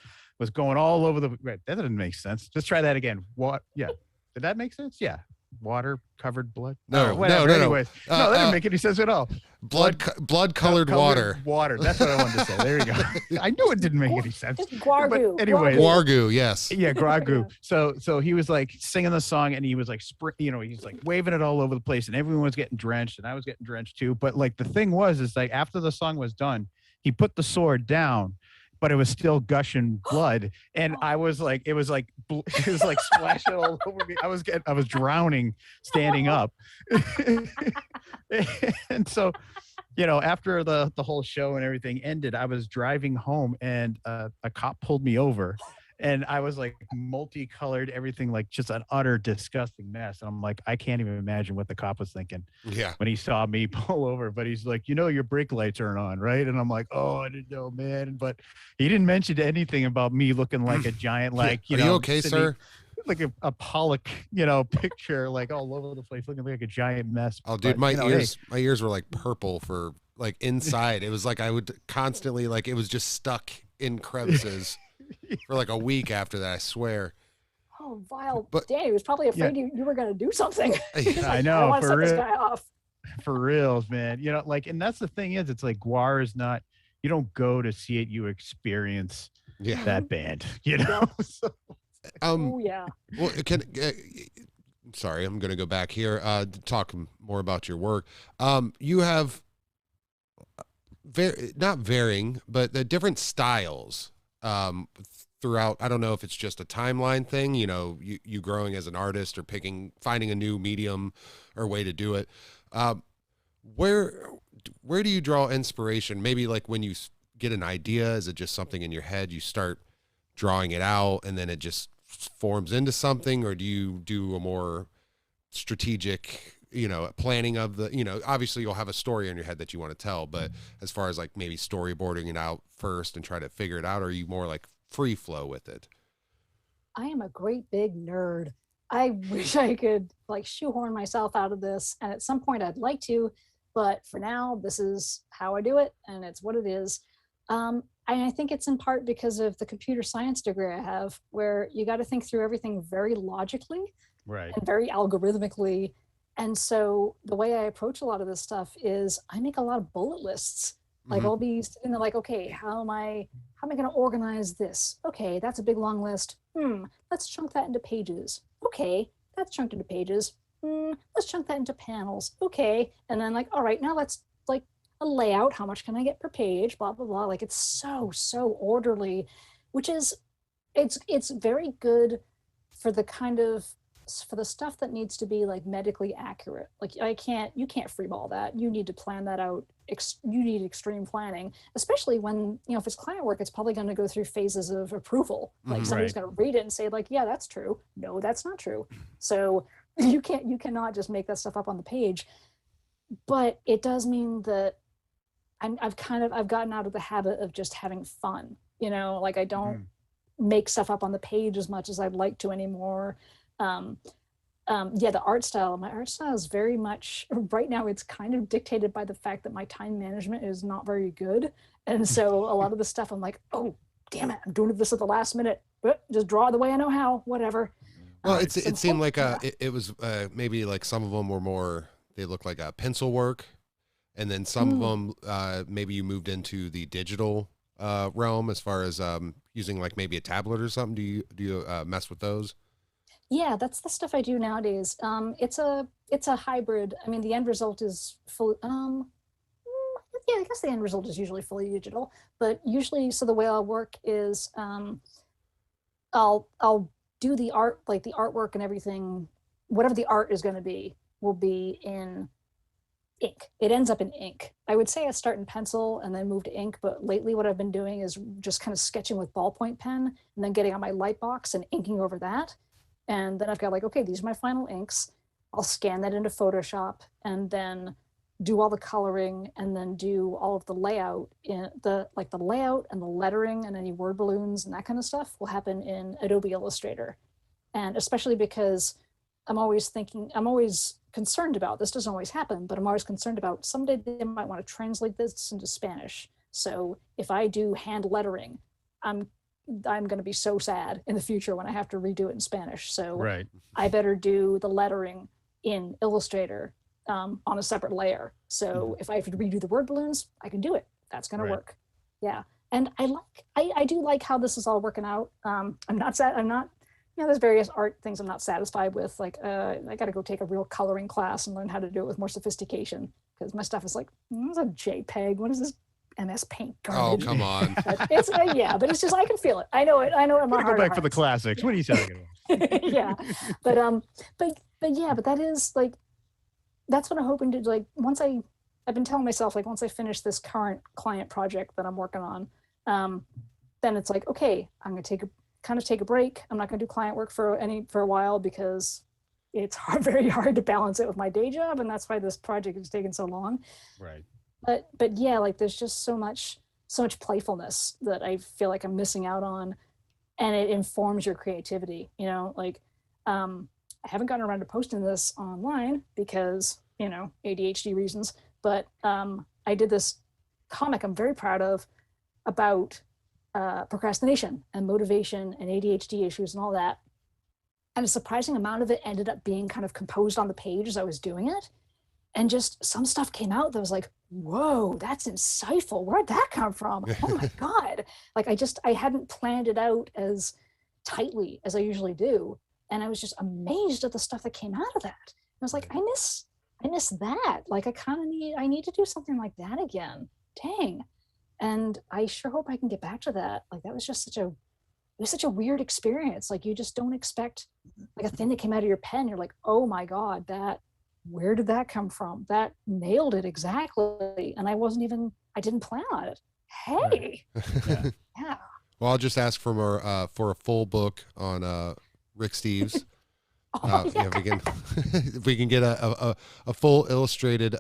going all over the. That doesn't make sense. Just try that again. What? Yeah. Did that make sense? Yeah. Water covered blood. No. Anyways, that didn't make any sense at all. Blood colored water. Water. That's what I wanted to say. There you go. I knew it didn't make any sense. Just Guargu. Anyway, Guargu. Yes. Yeah, Guargu. So he was like singing the song and he was like, he's like waving it all over the place and everyone was getting drenched and I was getting drenched too. But like the thing is like after the song was done, he put the sword down, but it was still gushing blood. And I was like, it was like splashing all over me. I was drowning standing up. And so, after the whole show and everything ended, I was driving home and a cop pulled me over and I was like multicolored, everything, like just an utter disgusting mess. And I'm like, I can't even imagine what the cop was thinking when he saw me pull over, but he's like, your brake lights aren't on, right? And I'm like, oh, I didn't know, man. But he didn't mention anything about me looking like a giant, like, Are you okay, sir? Like a Pollock, picture, like all over the place, looking like a giant mess. Oh, dude, my ears were like purple for like inside. It was like I would constantly, like, it was just stuck in crevices for like a week after that, I swear. Oh, vile. But- Danny was probably afraid you were going to do something. He's like, I I know, want to for set this real. guy off. For reals, man. You know, like, and that's the thing is, it's like GWAR is not, you don't go to see it, you experience Yeah. that band, you know? So, Oh, yeah. Well, sorry, I'm going to go back here to talk more about your work. You have not varying, but the different styles throughout. I don't know if it's just a timeline thing, you know, you growing as an artist or finding a new medium or way to do it. Where do you draw inspiration? Maybe like when you get an idea, is it just something in your head? You start drawing it out and then it just forms into something, or do you do a more strategic, you know, planning of the, you know, obviously you'll have a story in your head that you want to tell, but as far as like maybe storyboarding it out first and try to figure it out, or are you more like free flow with it? I am a great big nerd. I wish I could like shoehorn myself out of this. And at some point I'd like to, but for now, this is how I do it. And it's what it is. And I think it's in part because of the computer science degree I have, where you got to think through everything very logically right. and very algorithmically. And so the way I approach a lot of this stuff is I make a lot of bullet lists. Like Mhm. I'll be sitting there like, okay, how am I going to organize this? Okay, that's a big long list. Let's chunk that into pages. Okay, that's chunked into pages. Let's chunk that into panels. Okay, and then like, all right, now let's like a layout. How much can I get per page? Blah blah blah. Like it's so orderly, which is it's very good for the kind of for the stuff that needs to be like medically accurate. Like you can't freeball that. You need to plan that out. You need extreme planning, especially when, you know, if it's client work, it's probably going to go through phases of approval. Like Mhm. somebody's Right. going to read it and say like, yeah, that's true. No, that's not true. So you cannot just make that stuff up on the page. But it does mean that I've gotten out of the habit of just having fun. You know, like I don't make stuff up on the page as much as I'd like to anymore. The art style, my art style is very much right now, it's kind of dictated by the fact that my time management is not very good. And so a lot of the stuff I'm like, oh, damn it, I'm doing this at the last minute. Just draw the way I know how, whatever. Well, So it seemed like yeah. it was maybe like some of them were more, they look like a pencil work, and then some of them maybe you moved into the digital realm as far as using like maybe a tablet or something. Do you mess with those? Yeah, that's the stuff I do nowadays. It's a hybrid. I mean, the end result is full. Yeah, I guess the end result is usually fully digital. But usually, so the way I'll work is I'll do the art, like the artwork and everything. Whatever the art is going to be will be in ink. It ends up in ink. I would say I start in pencil and then move to ink, but lately what I've been doing is just kind of sketching with ballpoint pen and then getting on my light box and inking over that. And then I've got like, okay, these are my final inks. I'll scan that into Photoshop and then do all the coloring and then do all of the layout in the layout and the lettering and any word balloons and that kind of stuff will happen in Adobe Illustrator. And especially because I'm always concerned about, this doesn't always happen, but I'm always concerned about someday they might want to translate this into Spanish. So if I do hand lettering, I'm going to be so sad in the future when I have to redo it in Spanish. So Right. I better do the lettering in Illustrator on a separate layer. So if I have to redo the word balloons, I can do it. That's going to work. Yeah. And I do like how this is all working out. I'm not, you know, there's various art things I'm not satisfied with. Like, I got to go take a real coloring class and learn how to do it with more sophistication, because my stuff is like, it's a JPEG. What is this MS Paint Oh, garbage? come on. But it's but it's just, I can feel it. I know it in my Go heart. back for the classics. What are you talking about? Yeah, but that is like, that's what I'm hoping to, like, I've been telling myself, like, once I finish this current client project that I'm working on, then it's like, okay, I'm going to take a break. I'm not going to do client work for a while, because it's very hard to balance it with my day job. And that's why this project has taken so long. Right. But yeah, like there's just so much playfulness that I feel like I'm missing out on, and it informs your creativity, you know, like, I haven't gotten around to posting this online because, you know, ADHD reasons, but I did this comic I'm very proud of about procrastination and motivation and ADHD issues and all that. And a surprising amount of it ended up being kind of composed on the page as I was doing it. And just some stuff came out that was like, whoa, that's insightful. Where'd that come from? Oh my God. Like I hadn't planned it out as tightly as I usually do. And I was just amazed at the stuff that came out of that. I was like, I miss that. Like I need to do something like that again. Dang. And I sure hope I can get back to that. Like that was just it was such a weird experience. Like you just don't expect like a thing that came out of your pen. You're like, oh my God, where did that come from? That nailed it exactly. And I didn't plan on it. Hey. Yeah. Yeah. Well, I'll just ask for a full book on Rick Steves. If we can get a full illustrated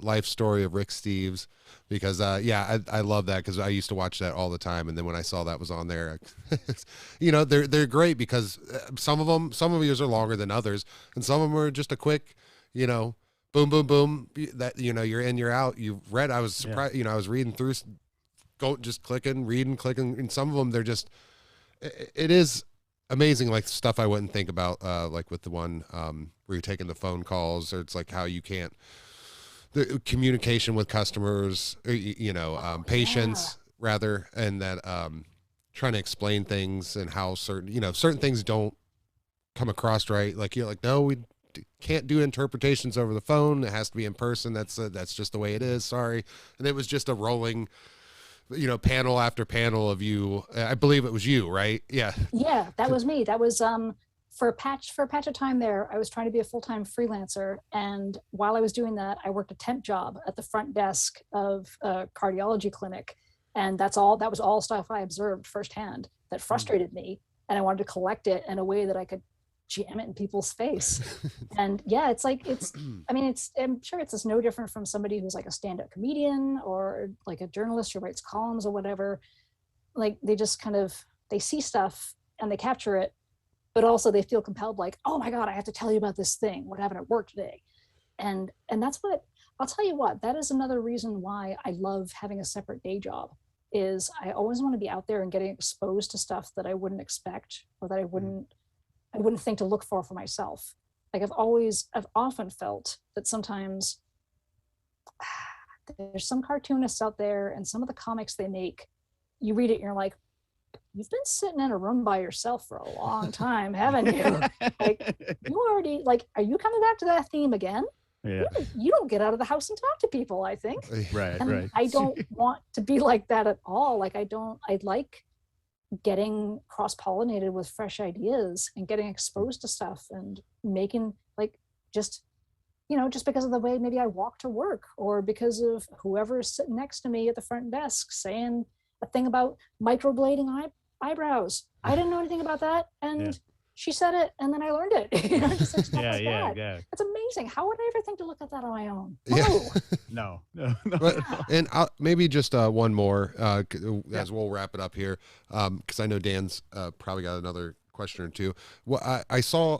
life story of Rick Steves, because I love that, because I used to watch that all the time, and then when I saw that was on there, they're great, because some of yours are longer than others, and some of them are just a quick, boom boom boom, that you're in, you're out, you've read. I was surprised, I was reading through, just clicking, and some of them they're just, it is amazing, like stuff I wouldn't think about, like with the one where you're taking the phone calls, or it's like how you can't, the communication with customers, patients rather, and that trying to explain things and how certain things don't come across right. Like you're like, no, we can't do interpretations over the phone. It has to be in person. That's just the way it is. Sorry. And it was just a rolling, panel after panel of you. I believe it was you, right? Yeah. Yeah, that was me. That was for a patch of time there. I was trying to be a full-time freelancer, and while I was doing that, I worked a temp job at the front desk of a cardiology clinic, and that was all stuff I observed firsthand that frustrated me, and I wanted to collect it in a way that I could jam it in people's face. And yeah, I'm sure it's no different from somebody who's like a stand-up comedian or like a journalist who writes columns or whatever. Like they just they see stuff and they capture it, but also they feel compelled, like, oh my God, I have to tell you about this thing, what happened at work today. And that's what, I'll tell you what, that is another reason why I love having a separate day job, is I always want to be out there and getting exposed to stuff that I wouldn't expect, or that I wouldn't think to look for myself. Like I've often felt that sometimes there's some cartoonists out there, and some of the comics they make, you read it and you're like, you've been sitting in a room by yourself for a long time, haven't you? Like you already, like, are you coming back to that theme again? Yeah. You don't get out of the house and talk to people, I think. Right. I don't want to be like that at all. Like I like getting cross-pollinated with fresh ideas and getting exposed to stuff and making, like, just because of the way maybe I walk to work, or because of whoever is sitting next to me at the front desk saying a thing about microblading eyebrows. I didn't know anything about that, and she said it, and then I learned it. Just like stuff like that. Yeah. It's amazing. How would I ever think to look at that on my own? No. But, and maybe just one more as we'll wrap it up here, because I know Dan's probably got another question or two. Well, I saw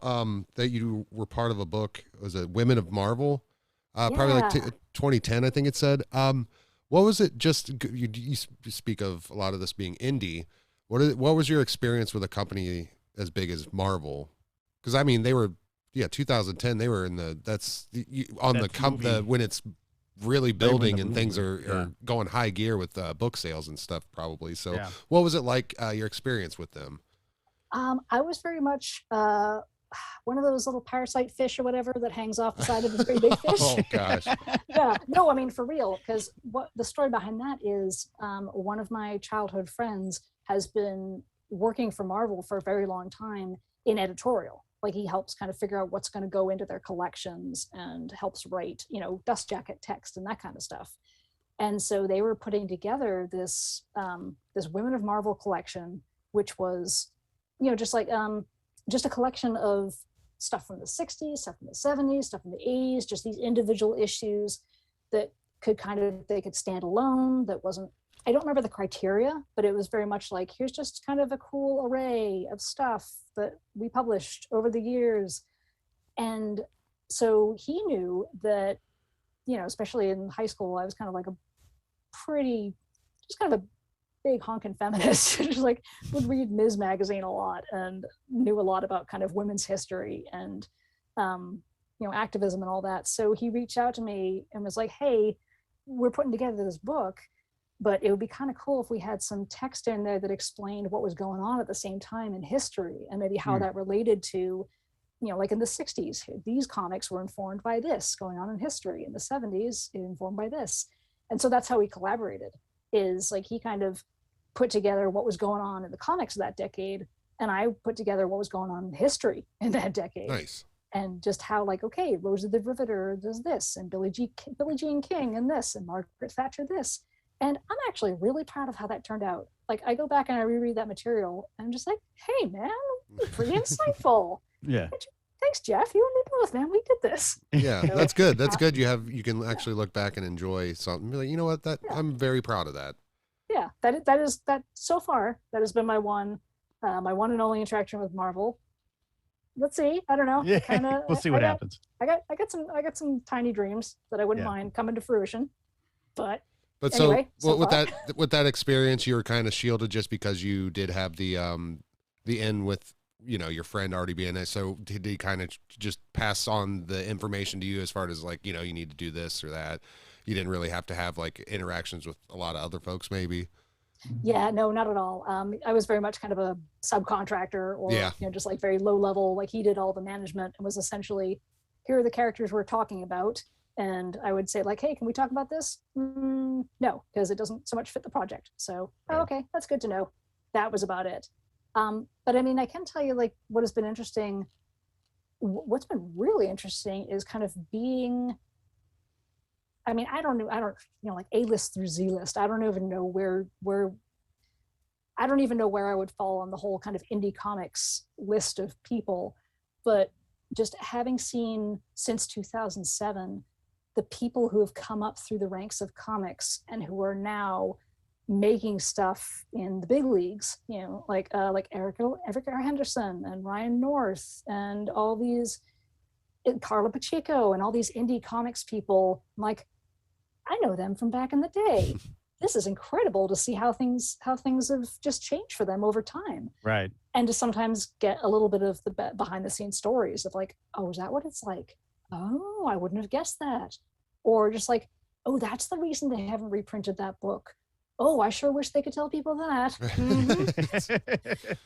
that you were part of a book. Was it Women of Marvel? Probably like 2010, I think it said. What was it? Just you speak of a lot of this being indie. What was your experience with a company as big as Marvel? Because I mean, they were 2010. They were in when it's really building and things are going high gear with book sales and stuff probably. So what was it like, your experience with them? I was very much one of those little parasite fish or whatever that hangs off the side of a very big fish. Oh gosh. Yeah, no, I mean, for real, because what the story behind that is, one of my childhood friends has been working for Marvel for a very long time in editorial. Like he helps kind of figure out what's going to go into their collections and helps write, dust jacket text and that kind of stuff. And so they were putting together this Women of Marvel collection, which was, just a collection of stuff from the 60s, stuff from the 70s, stuff from the 80s, just these individual issues that they could stand alone. That wasn't, I don't remember the criteria, but it was very much like, here's just kind of a cool array of stuff that we published over the years. And so he knew that, especially in high school, I was kind of like just kind of a big honking feminist. Just like would read Ms. magazine a lot and knew a lot about kind of women's history and activism and all that. So he reached out to me and was like, hey, we're putting together this book, but it would be kind of cool if we had some text in there that explained what was going on at the same time in history and maybe how that related to, like in the 60s, these comics were informed by this going on in history. In the 70s, informed by this. And so that's how we collaborated, is like he kind of put together what was going on in the comics of that decade, and I put together what was going on in history in that decade. Nice. And just how, like, okay, Rosa the Riveter does this, and Billie Jean King and this, and Margaret Thatcher this. And I'm actually really proud of how that turned out. Like, I go back and I reread that material, and I'm just like, hey, man, pretty insightful. Yeah. Thanks, Jeff. You and me both, man. We did this. Yeah, that's good. That's good. You can actually look back and enjoy something. Be like, you know what? I'm very proud of that. Yeah, that so far that has been my one and only interaction with Marvel. Let's see. I don't know. Yeah, we'll see what happens. I got some tiny dreams that I wouldn't mind coming to fruition, but anyway, so with that experience, you were kind of shielded just because you did have the end with your friend already being there. So did he kind of just pass on the information to you as far as like, you need to do this or that? You didn't really have to have like interactions with a lot of other folks maybe? Yeah, no, not at all. I was very much kind of a subcontractor or, just like very low level. Like he did all the management and was essentially, here are the characters we're talking about. And I would say like, hey, can we talk about this? No, because it doesn't so much fit the project. So, okay, that's good to know. That was about it. But I mean, I can tell you like what has been interesting. What's been really interesting is kind of being, I mean, I don't like A-list through Z-list. I don't even know where I don't even know where I would fall on the whole kind of indie comics list of people, but just having seen since 2007, the people who have come up through the ranks of comics and who are now making stuff in the big leagues, like Eric R. Henderson and Ryan North and all these, Carla Pacheco and all these indie comics people, like, I know them from back in the day. This is incredible to see how things have just changed for them over time. Right. And to sometimes get a little bit of the behind the scenes stories of like, oh, is that what it's like? Oh, I wouldn't have guessed that. Or just like, oh, that's the reason they haven't reprinted that book. Oh, I sure wish they could tell people that.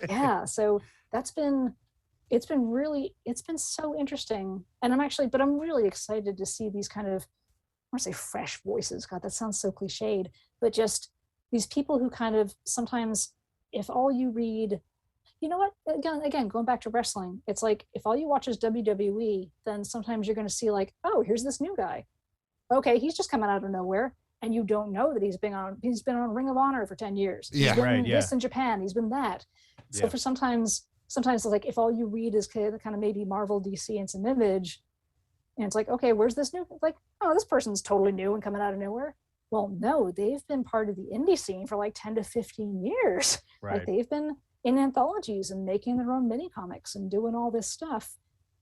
Yeah. So it's been so interesting. And I'm really excited to see these kind of, I want to say fresh voices. God, that sounds so cliched, but just these people who kind of sometimes, if all you read, you know what, again, going back to wrestling, it's like, if all you watch is WWE, then sometimes you're going to see like, oh, here's this new guy. Okay. He's just coming out of nowhere. And you don't know that he's been on Ring of Honor for 10 years. Yeah. He's been this in Japan. He's been that. So for sometimes it's like, if all you read is kind of maybe Marvel, DC, and some Image, and it's like, okay, where's this new, like, oh, this person's totally new and coming out of nowhere. Well, no, they've been part of the indie scene for like 10 to 15 years. Right. Like they've been in anthologies and making their own mini comics and doing all this stuff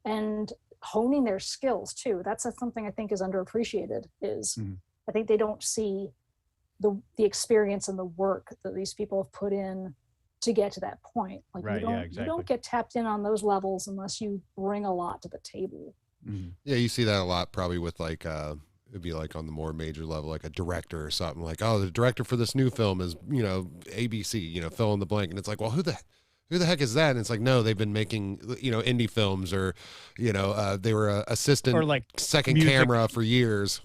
and honing their skills too. That's something I think is underappreciated is I think they don't see the experience and the work that these people have put in to get to that point. Like you don't get tapped in on those levels unless you bring a lot to the table. Mm-hmm. Yeah, you see that a lot probably with like it'd be like on the more major level, like a director or something, like, oh, the director for this new film is, ABC, fill in the blank. And it's like, well, who the heck is that? And it's like, no, they've been making, indie films or, they were a assistant or like second music camera for years.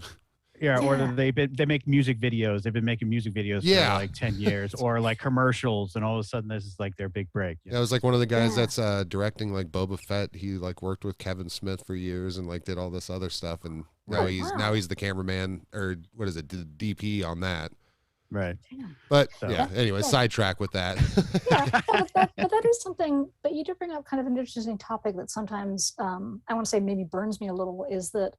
Yeah, or they make music videos. They've been making music videos for like 10 years, or like commercials, and all of a sudden this is like their big break. Yeah, it was like one of the guys that's directing like Boba Fett. He like worked with Kevin Smith for years and like did all this other stuff, and now he's the cameraman, or what is it, the DP on that. Right. But anyway, sidetrack with that. but that is something. But you do bring up kind of an interesting topic that sometimes I want to say maybe burns me a little, is that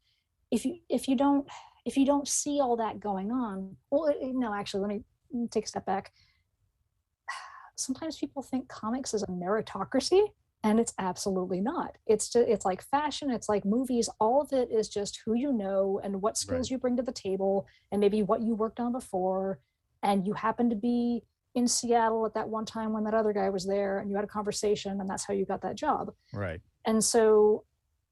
if you don't see all that going on, well, no, actually, let me take a step back. Sometimes people think comics is a meritocracy, and it's absolutely not. It's like fashion, it's like movies. All of it is just who you know and what skills you bring to the table, and maybe what you worked on before, and you happen to be in Seattle at that one time when that other guy was there, and you had a conversation, and that's how you got that job. Right. And so,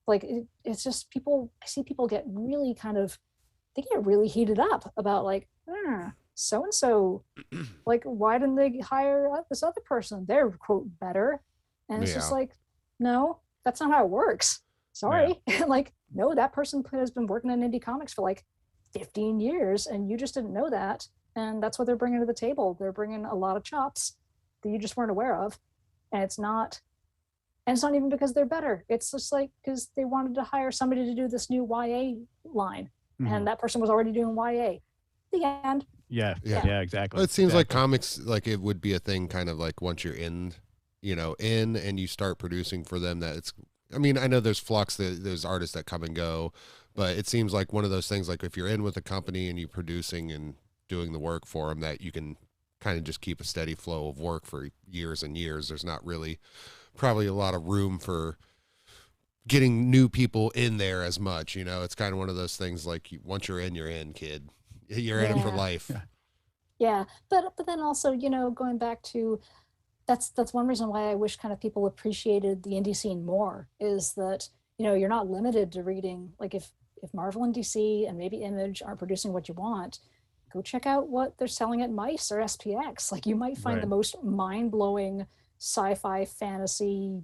like, it's just people, I see people get really they get really heated up about like, so and so, like, why didn't they hire this other person? They're quote better. And it's just like, no, that's not how it works. Sorry. Like, no, that person has been working in indie comics for like 15 years and you just didn't know that. And that's what they're bringing to the table. They're bringing a lot of chops that you just weren't aware of. And it's not even because they're better. It's just like because they wanted to hire somebody to do this new YA line. And that person was already doing YA. The end. Yeah, exactly. Well, it seems like comics, like it would be a thing kind of like once you're in and you start producing for them, that it's, I mean, I know there's flux, there's artists that come and go, but it seems like one of those things, like if you're in with a company and you're producing and doing the work for them, that you can kind of just keep a steady flow of work for years and years. There's not really probably a lot of room for getting new people in there as much, it's kind of one of those things like once you're in, kid, you're in it for life. Yeah. But then also, going back to, that's one reason why I wish kind of people appreciated the indie scene more, is that, you're not limited to reading, like if Marvel and DC and maybe Image aren't producing what you want, go check out what they're selling at Mice or SPX. Like you might find the most mind-blowing sci-fi fantasy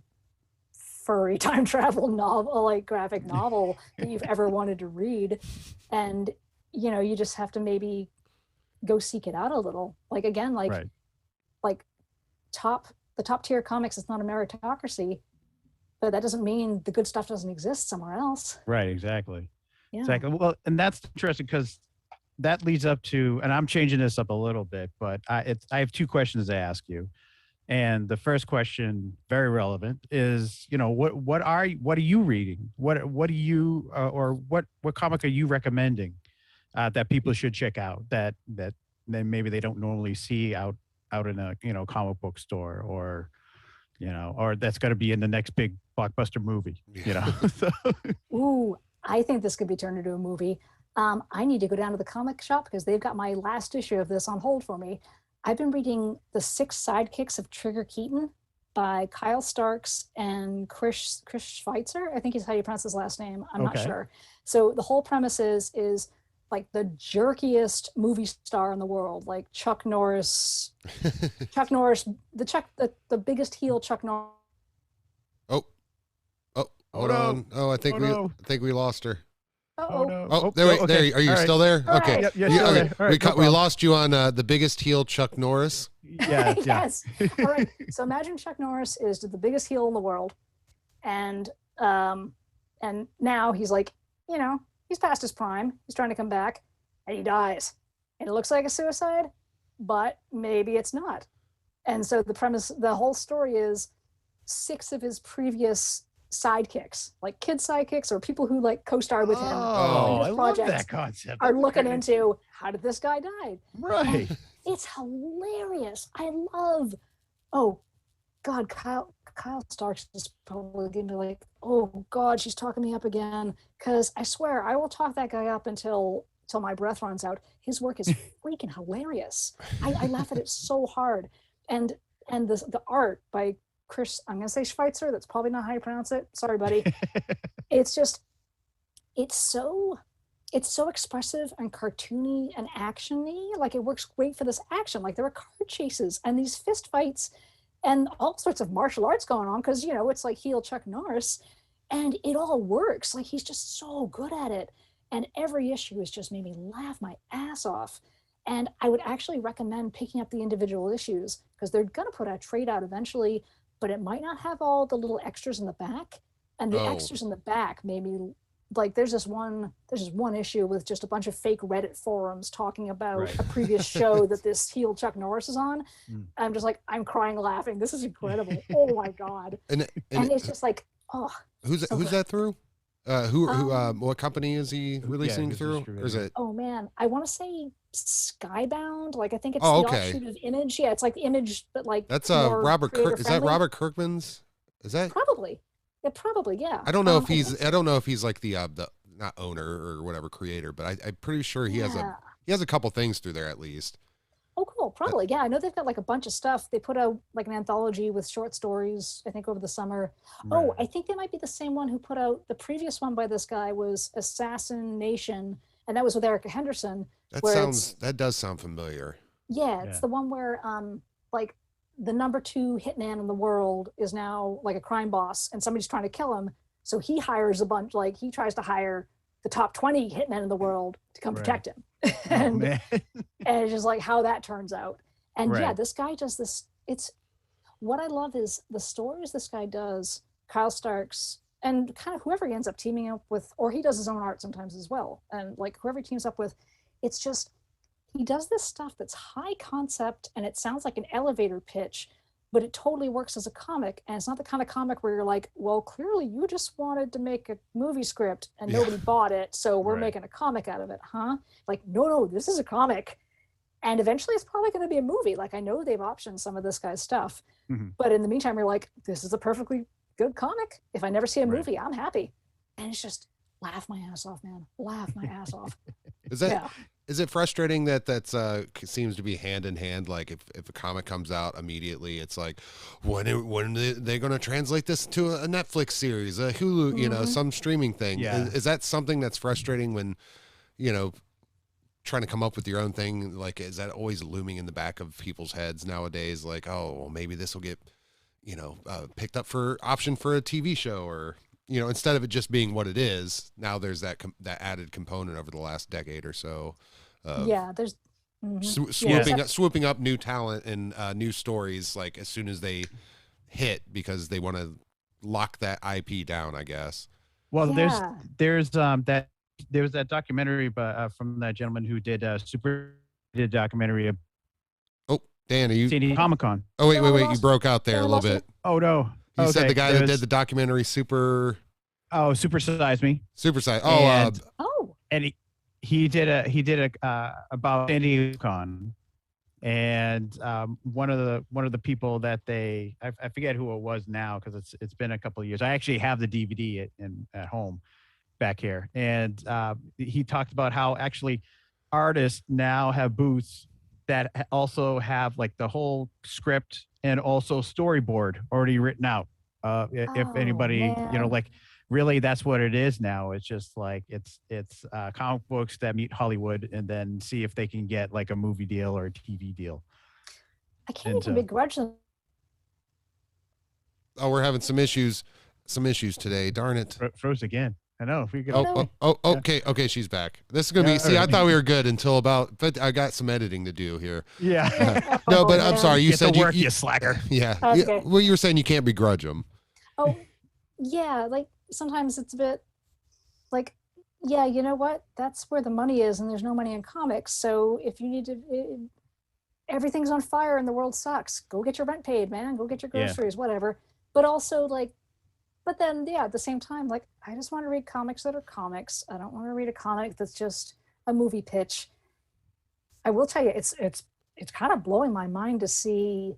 furry time travel novel, like graphic novel that you've ever wanted to read. And, you just have to maybe go seek it out a little. Like, again, like the top tier comics is not a meritocracy, but that doesn't mean the good stuff doesn't exist somewhere else. Right. Exactly. Yeah. Exactly. Well, and that's interesting because that leads up to, and I'm changing this up a little bit, but I have two questions to ask you. And the first question, very relevant, is, what are you reading? What do you, or what comic are you recommending that people should check out that maybe they don't normally see out in a comic book store, or that's going to be in the next big blockbuster movie, So. Ooh, I think this could be turned into a movie. I need to go down to the comic shop because they've got my last issue of this on hold for me. I've been reading The Six Sidekicks of Trigger Keaton by Kyle Starks and Chris Schweitzer. I think is how you pronounce his last name. I'm not sure. So the whole premise is like the jerkiest movie star in the world, like Chuck Norris, the biggest heel Chuck Norris. Hold on. Oh, I think we lost her. Oh, no. Oh, there. Are you still there? All okay. right. Yep, still there. All right, We lost you on the biggest heel, Chuck Norris. Yeah. Yes. All right. So imagine Chuck Norris is the biggest heel in the world, and now he's like, he's past his prime. He's trying to come back, and he dies, and it looks like a suicide, but maybe it's not. And so the whole story is 6 of his previous sidekicks, like kid sidekicks or people who like co-starred with him. Oh, I love that concept. Are looking into how did this guy die? Right. And it's hilarious. I love. Oh, God, Kyle Starks is probably going to be like, oh God, she's talking me up again. Because I swear I will talk that guy up until my breath runs out. His work is freaking hilarious. I laugh at it so hard. And the art by Chris, I'm going to say Schweitzer. That's probably not how you pronounce it. Sorry, buddy. It's so expressive and cartoony and actiony. Like it works great for this action. Like there are car chases and these fist fights and all sorts of martial arts going on because, it's like heel Chuck Norris and it all works. Like he's just so good at it. And every issue has just made me laugh my ass off. And I would actually recommend picking up the individual issues because they're going to put a trade out eventually, but it might not have all the little extras in the back. And the extras in the back made me like, there's just one issue with just a bunch of fake Reddit forums talking about a previous show that this heel Chuck Norris is on. I'm just like, I'm crying laughing. This is incredible. Oh my God. And it's just like, oh, who's that through? What company is he releasing through? Or is it? Oh man, I want to say Skybound. Like I think it's the offshoot of Image. Yeah, it's like Image, but like that's Robert Kirk. Is that Robert Kirkman's? Is that probably? It probably, yeah. I don't know if he's. I don't know if he's like the not owner or whatever creator, but I'm pretty sure he has a couple things through there at least. Oh, cool. probably. Yeah, I know they've got like a bunch of stuff. They put out like an anthology with short stories, I think, over the summer. Oh, Right. I think they might be the same one who put out the previous one by this guy was Assassination, and that was with Erica Henderson. That does sound familiar. Yeah, it's Yeah. the one where like the number 2 hitman in the world is now like a crime boss and somebody's trying to kill him. So he hires a bunch, like he tries to hire the top 20 hitmen in the world to come Right. protect him. Oh, and, man. and it's just like how that turns out. And yeah, Right. this guy does this. It's what I love is the stories this guy does, Kyle Starks, and kind of whoever he ends up teaming up with, or he does his own art sometimes as well. And like whoever he teams up with, it's just he does this stuff that's high concept and it sounds like an elevator pitch, but it totally works as a comic. And it's not the kind of comic where you're like, well, clearly you just wanted to make a movie script and Yeah. nobody bought it, so we're Right. making a comic out of it, huh? Like, no, this is a comic. And eventually it's probably going to be a movie. Like, I know they've optioned some of this guy's stuff, Mhm. but in the meantime, you're like, this is a perfectly good comic. If I never see a Right. movie, I'm happy. And it's just laugh my ass off, man. Laugh my ass off. Is that Yeah. is it frustrating that seems to be hand in hand? Like if a comic comes out immediately, it's like when they're going to translate this to a Netflix series, a Hulu, Mhm. some streaming thing. Yeah. Is that something that's frustrating when, trying to come up with your own thing? Like, is that always looming in the back of people's heads nowadays? Like, oh, well, maybe this will get, picked up for option for a TV show, or instead of it just being what it is, now there's that added component over the last decade or so. Of Yeah, there's mhm. swooping up new talent and new stories like as soon as they hit because they want to lock that IP down, I guess. Well, Yeah. there's that documentary from that gentleman who did did a documentary of Oh, Dan, are you? San Diego Comic-Con. Oh, wait, No, I you lost- broke out there no, a I little lost bit. Oh no. You said Okay, the guy that did there's- the documentary Super Size Me. Size. And- Oh, And he did a about San Diego Con, and one of the people that I forget who it was now because it's been a couple of years. I actually have the DVD at home back here, and he talked about how actually artists now have booths that also have like the whole script and also storyboard already written out. If Oh, anybody, man. like really that's what it is now. It's just like it's comic books that meet Hollywood and then see if they can get like a movie deal or a TV deal. I can't And, even begrudge them. Oh, we're having some issues today. Darn it. Froze again. I know. If we could, Okay, she's back. This is gonna be. Yeah, See, I alright. thought we were good until but I got some editing to do here. yeah. No, Oh, but I'm man. sorry. You Get said to work, you you slacker. yeah. That's Yeah, okay. well, you were saying you can't begrudge them. Oh, yeah. Like sometimes it's a bit like, yeah, you know what? That's where the money is, and there's no money in comics. So if you need to, everything's on fire and the world sucks. Go get your rent paid, man. Go get your Yeah. groceries, whatever. But also but then yeah, at the same time, like I just want to read comics that are comics. I don't want to read a comic that's just a movie pitch. I will tell you, it's kind of blowing my mind to see.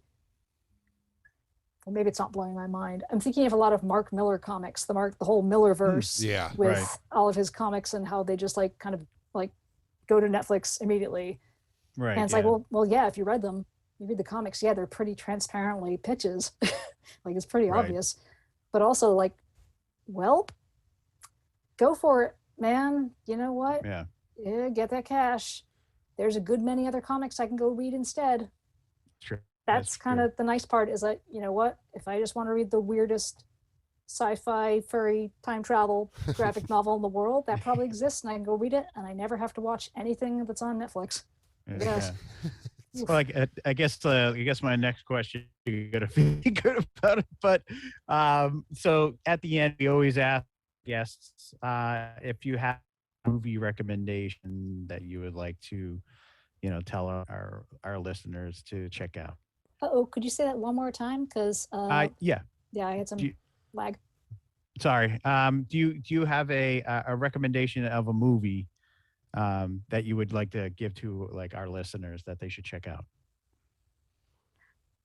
Well, maybe it's not blowing my mind. I'm thinking of a lot of Mark Miller comics, the whole Millerverse Yeah. with Right. all of his comics and how they just like kind of like go to Netflix immediately. Right. And it's like, well, yeah, if you read them, you read the comics, yeah, they're pretty transparently pitches. Like it's pretty Right. obvious. But also like, well, go for it, man. You know what? Yeah. Yeah, get that cash. There's a good many other comics I can go read instead. True. That's kind of the nice part is that, you know what, if I just want to read the weirdest sci-fi furry time travel graphic novel in the world, that probably exists and I can go read it and I never have to watch anything that's on Netflix. Yes. Well, I guess my next question you're gonna feel good about it, but so at the end we always ask guests if you have a movie recommendation that you would like to, tell our listeners to check out. Oh, could you say that one more time? Because Yeah. yeah, I had some Do you- lag. Sorry. Do you have a recommendation of a movie that you would like to give to like our listeners that they should check out?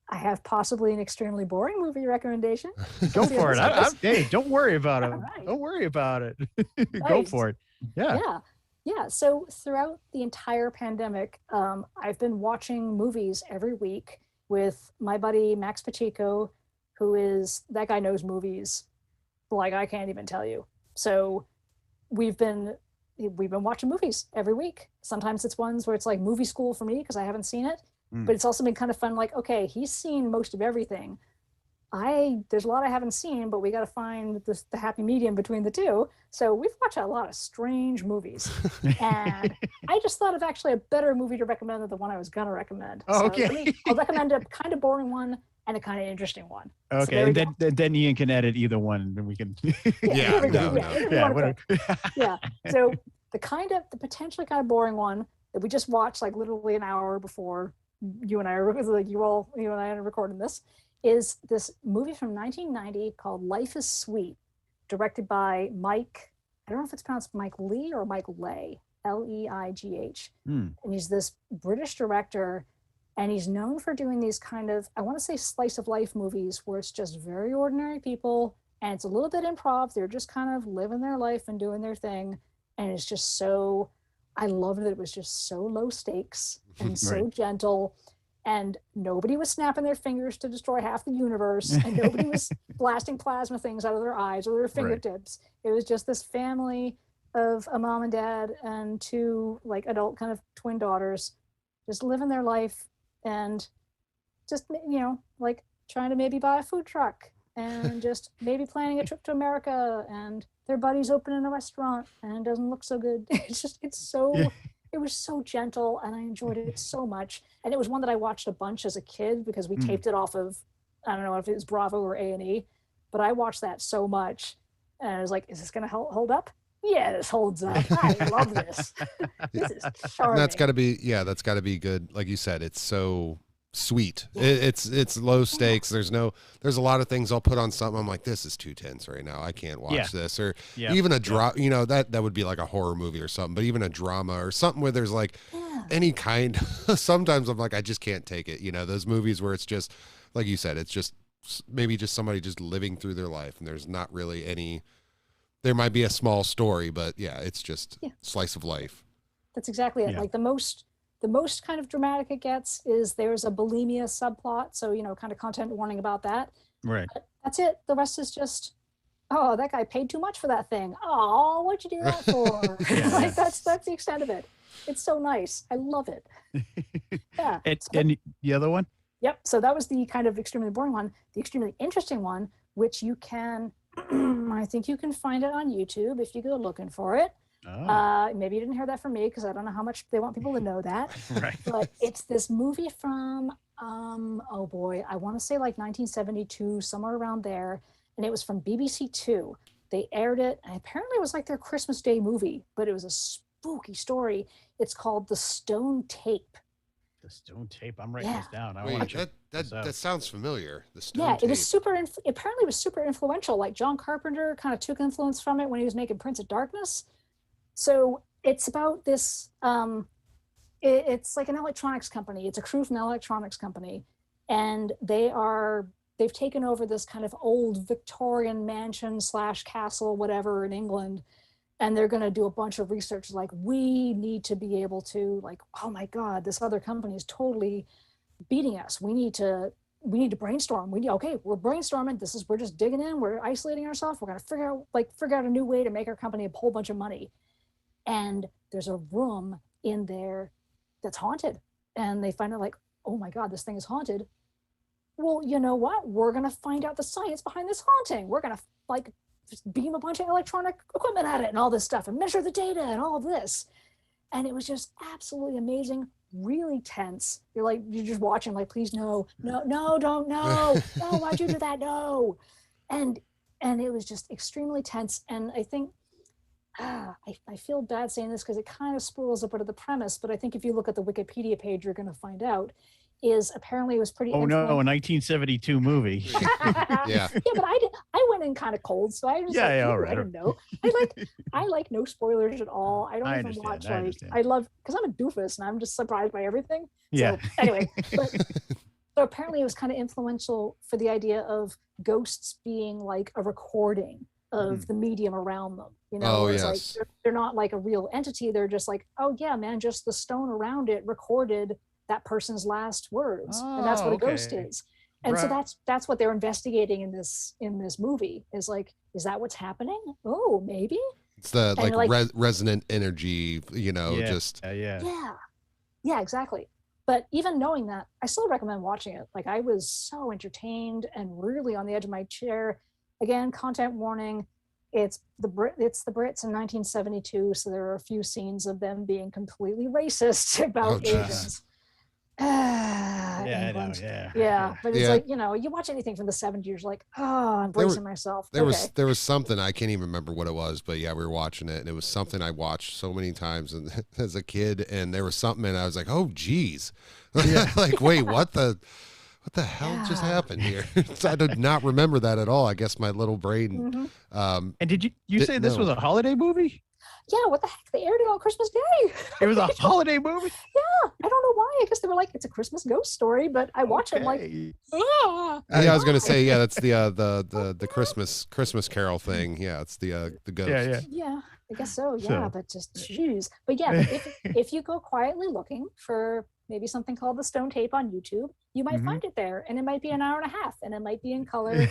I have possibly an extremely boring movie recommendation. Go See for how it. this goes. Hey, don't worry about it. All right. Don't worry about it. Go Nice. for it. Yeah. Yeah. Yeah, so throughout the entire pandemic, I've been watching movies every week with my buddy Max Pacheco, who is that guy knows movies like I can't even tell you. So we've been we've been watching movies every week. Sometimes it's ones where it's like movie school for me because I haven't seen it, but it's also been kind of fun. Like, okay, he's seen most of everything. There's a lot I haven't seen, but we got to find the happy medium between the two. So we've watched a lot of strange movies, and I just thought of actually a better movie to recommend than the one I was gonna recommend. Oh, So okay. I'll recommend a kind of boring one and a kind of interesting one. So Okay, there we and go. then Ian can edit either one, and we can. Yeah, there we go. no, Yeah, no. whatever you Yeah, wanna pick. whatever. Yeah. So the potentially kind of boring one that we just watched like literally an hour before you and I are like you and I are recording this is this movie from 1990 called Life is Sweet, directed by Mike. I don't know if it's pronounced Mike Lee or Mike Leigh, Leigh. And he's this British director, and he's known for doing these kind of, I want to say, slice of life movies where it's just very ordinary people and it's a little bit improv. They're just kind of living their life and doing their thing. And it's just so, I loved that it was just so low stakes and so Right. gentle. And nobody was snapping their fingers to destroy half the universe, and nobody was blasting plasma things out of their eyes or their fingertips. It was just this family of a mom and dad and two like adult kind of twin daughters just living their life and just like trying to maybe buy a food truck and just maybe planning a trip to America, and their buddies opening a restaurant and it doesn't look so good. It was so gentle and I enjoyed it so much. And it was one that I watched a bunch as a kid because we taped it off of, I don't know if it was Bravo or A&E, but I watched that so much and I was like, is this going to hold up? Yeah, this holds up. I love this. This is And charming. that's got to be good. Like you said, it's so sweet. It's low stakes. There's a lot of things I'll put on something. I'm like, this is too tense right now. I can't watch this. Or even a drama, that would be like a horror movie or something, but even a drama or something where there's like any kind, sometimes I'm like, I just can't take it. Those movies where it's just, like you said, it's just maybe just somebody just living through their life and there's not really any, there might be a small story, but it's just slice of life. That's exactly it. Like the most kind of dramatic it gets is there's a bulimia subplot. So, kind of content warning about that. Right. But that's it. The rest is just, oh, that guy paid too much for that thing. Oh, what'd you do that for? Like that's the extent of it. It's so nice. I love it. Yeah. And the other one? Yep. So that was the kind of extremely boring one. The extremely interesting one, which you can, I think you can find it on YouTube if you go looking for it. Oh. Maybe you didn't hear that from me because I don't know how much they want people to know that. Right. But it's this movie from, oh boy, I want to say like 1972, somewhere around there. And it was from BBC Two. They aired it, and apparently it was like their Christmas Day movie, but it was a spooky story. It's called The Stone Tape. The Stone Tape. I'm writing this down. I Wait, want to that sounds familiar. The Stone Yeah, Tape. it was apparently it was super influential. Like John Carpenter kind of took influence from it when he was making Prince of Darkness. So it's about this, it's like an electronics company. It's a crew from an electronics company. And they've taken over this kind of old Victorian mansion / castle, whatever, in England. And they're going to do a bunch of research. Like, we need to be able to, like, oh my God, this other company is totally beating us. We need to brainstorm. We're brainstorming. We're just digging in. We're isolating ourselves. We're going to figure out a new way to make our company a whole bunch of money. And there's a room in there that's haunted. And they find out like, oh my God, this thing is haunted. Well, you know what? We're going to find out the science behind this haunting. We're going to like just beam a bunch of electronic equipment at it and all this stuff and measure the data and all of this. And it was just absolutely amazing, really tense. You're just watching like, please, no, don't, no, why'd you do that? No. And it was just extremely tense. And I think, I feel bad saying this because it kind of spoils a bit of the premise, but I think if you look at the Wikipedia page, you're going to find out is apparently it was pretty. Oh no, a 1972 movie. Yeah. But I went in kind of cold, so I was all right. I don't know. I like no spoilers at all. I don't even watch I love because I'm a doofus and I'm just surprised by everything. Yeah. So anyway, so apparently it was kind of influential for the idea of ghosts being like a recording. of the medium around them. Oh, it's yes. like they're not like a real entity. They're just like, oh yeah, man, just the stone around it recorded that person's last words, and that's what a ghost is. And so that's what they're investigating in this movie, is like, is that what's happening? Oh, maybe. It's the resonant energy, just yeah, exactly. But even knowing that, I still recommend watching it. Like, I was so entertained and really on the edge of my chair. Again, content warning. It's the Brits in 1972, so there are a few scenes of them being completely racist about Asians. England. But it's like, you watch anything from the 70s, you're like, I'm bracing myself. There was something, I can't even remember what it was, but yeah, we were watching it, and it was something I watched so many times as a kid, and there was something, and I was like, oh geez. Like, wait, what the hell just happened here? I did not remember that at all. I guess my little brain. And did you say this was a holiday movie? Yeah, what the heck? They aired it on Christmas Day. It was a holiday movie? Yeah, I don't know why. I guess they were like, it's a Christmas ghost story, but I watch it like, I was gonna say, that's the Christmas Carol thing. Yeah, it's the ghost. Yeah, I guess so. Yeah, but just jeez. But yeah, if you go quietly looking for maybe something called the Stone Tape on YouTube, you might find it there, and it might be an hour and a half, and it might be in color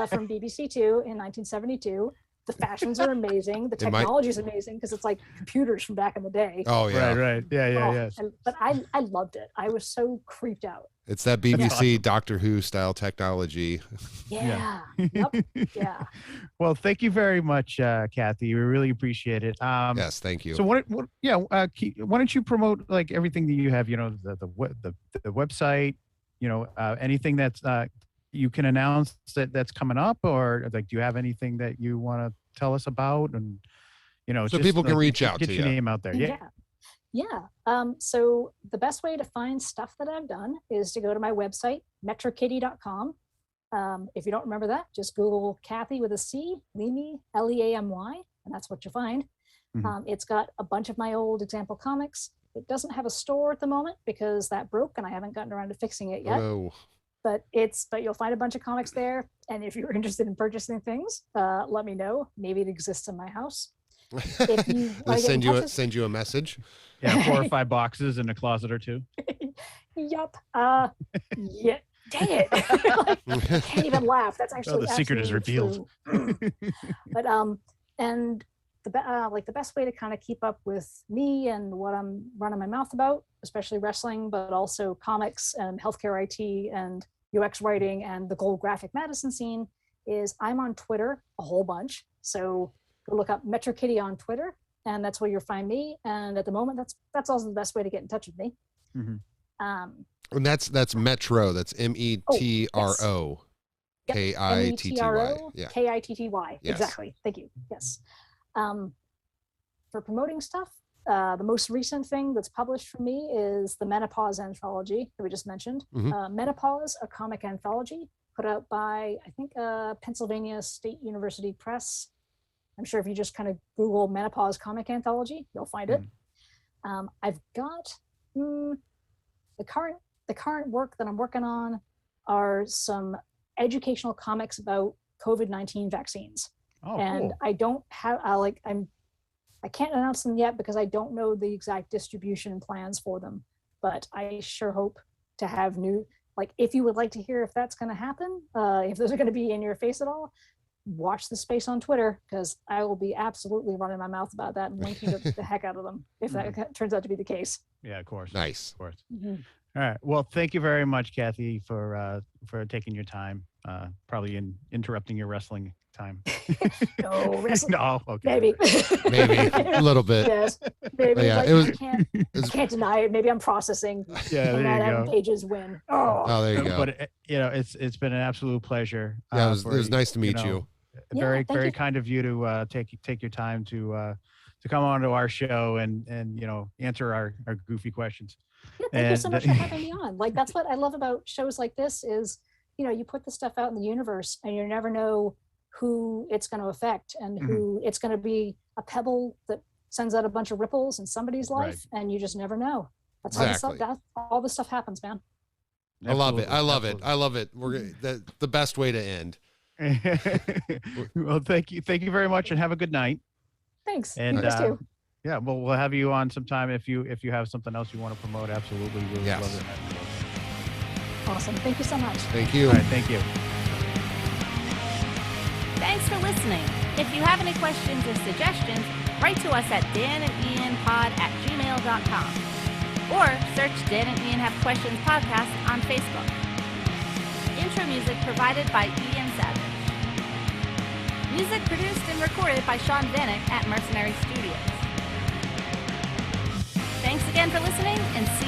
from BBC Two in 1972. The fashions are amazing. The technology is amazing because it's like computers from back in the day. Oh yeah, right. Yeah. But I loved it. I was so creeped out. It's that BBC Doctor Who style technology. Yeah. Yep. Yeah. Well, thank you very much, Cathy. We really appreciate it. Yes, thank you. So why don't you promote like everything that you have? The website. Anything that's you can announce that's coming up, or like, do you have anything that you want to tell us about? And so people can reach out to you. Get your name out there. So the best way to find stuff that I've done is to go to my website, metrokitty.com. If you don't remember that, just Google Cathy with a C, Leamy, Leamy, and that's what you'll find. It's got a bunch of my old example comics. It doesn't have a store at the moment because that broke and I haven't gotten around to fixing it yet. Oh. But you'll find a bunch of comics there. And if you're interested in purchasing things, let me know. Maybe it exists in my house. If you send you a message. Yeah, 4 or 5 boxes in a closet or 2. Yup. Yeah. Dang it. I can't even laugh. That's actually the secret is revealed. But and the best way to kind of keep up with me and what I'm running my mouth about, especially wrestling, but also comics and healthcare IT and UX writing and the gold graphic medicine scene, is I'm on Twitter a whole bunch. So go look up Metro Kitty on Twitter, and that's where you'll find me. And at the moment, that's also the best way to get in touch with me. And that's Metro. That's METRO. KITTY. Yeah. KITTY. Yes. Exactly. Thank you. Yes. For promoting stuff, the most recent thing that's published for me is the Menopause anthology that we just mentioned. Menopause, a comic anthology put out by, I think, Pennsylvania State University Press. I'm sure if you just kind of Google Menopause comic anthology, you'll find it. I've got the current work that I'm working on are some educational comics about COVID-19 vaccines. And cool. I don't have I can't announce them yet because I don't know the exact distribution plans for them, but I sure hope to have new, like, if you would like to hear if that's going to happen, if those are going to be in your face at all, watch the space on Twitter, because I will be absolutely running my mouth about that and linking the heck out of them if that turns out to be the case. Yeah, of course. Nice. Of course. All right. Well, thank you very much, Cathy, for taking your time, probably interrupting your wrestling time. No, wrestling. No, okay. Maybe a little bit. Yes, maybe. Yeah, I can't deny it. Maybe I'm processing. Yeah, there you go. Pages win. Oh, there you go. But it's been an absolute pleasure. Yeah, it was nice to meet you. Very kind of you to take your time to come on to our show and answer our goofy questions. Yeah, thank you so much for having me on. Like, that's what I love about shows like this is, you put the stuff out in the universe and you never know who it's going to affect and who it's going to be a pebble that sends out a bunch of ripples in somebody's life, and you just never know. That's exactly. how all this stuff happens, man. I love it. I love it. We're the best way to end. Well, thank you very much, and have a good night. Thanks. And You guys too. yeah, well, we'll have you on sometime if you have something else you want to promote. Absolutely, we would Yes. love to have you. Awesome. Thank you so much. Thank you. All right, thank you. Thanks for listening. If you have any questions or suggestions, write to us at danandianpod@gmail.com or search Dan and Ian Have Questions Podcast on Facebook. Intro music provided by Ian Savage. Music produced and recorded by Shaun Vanek at Mercenary Studios. Thanks again for listening, and see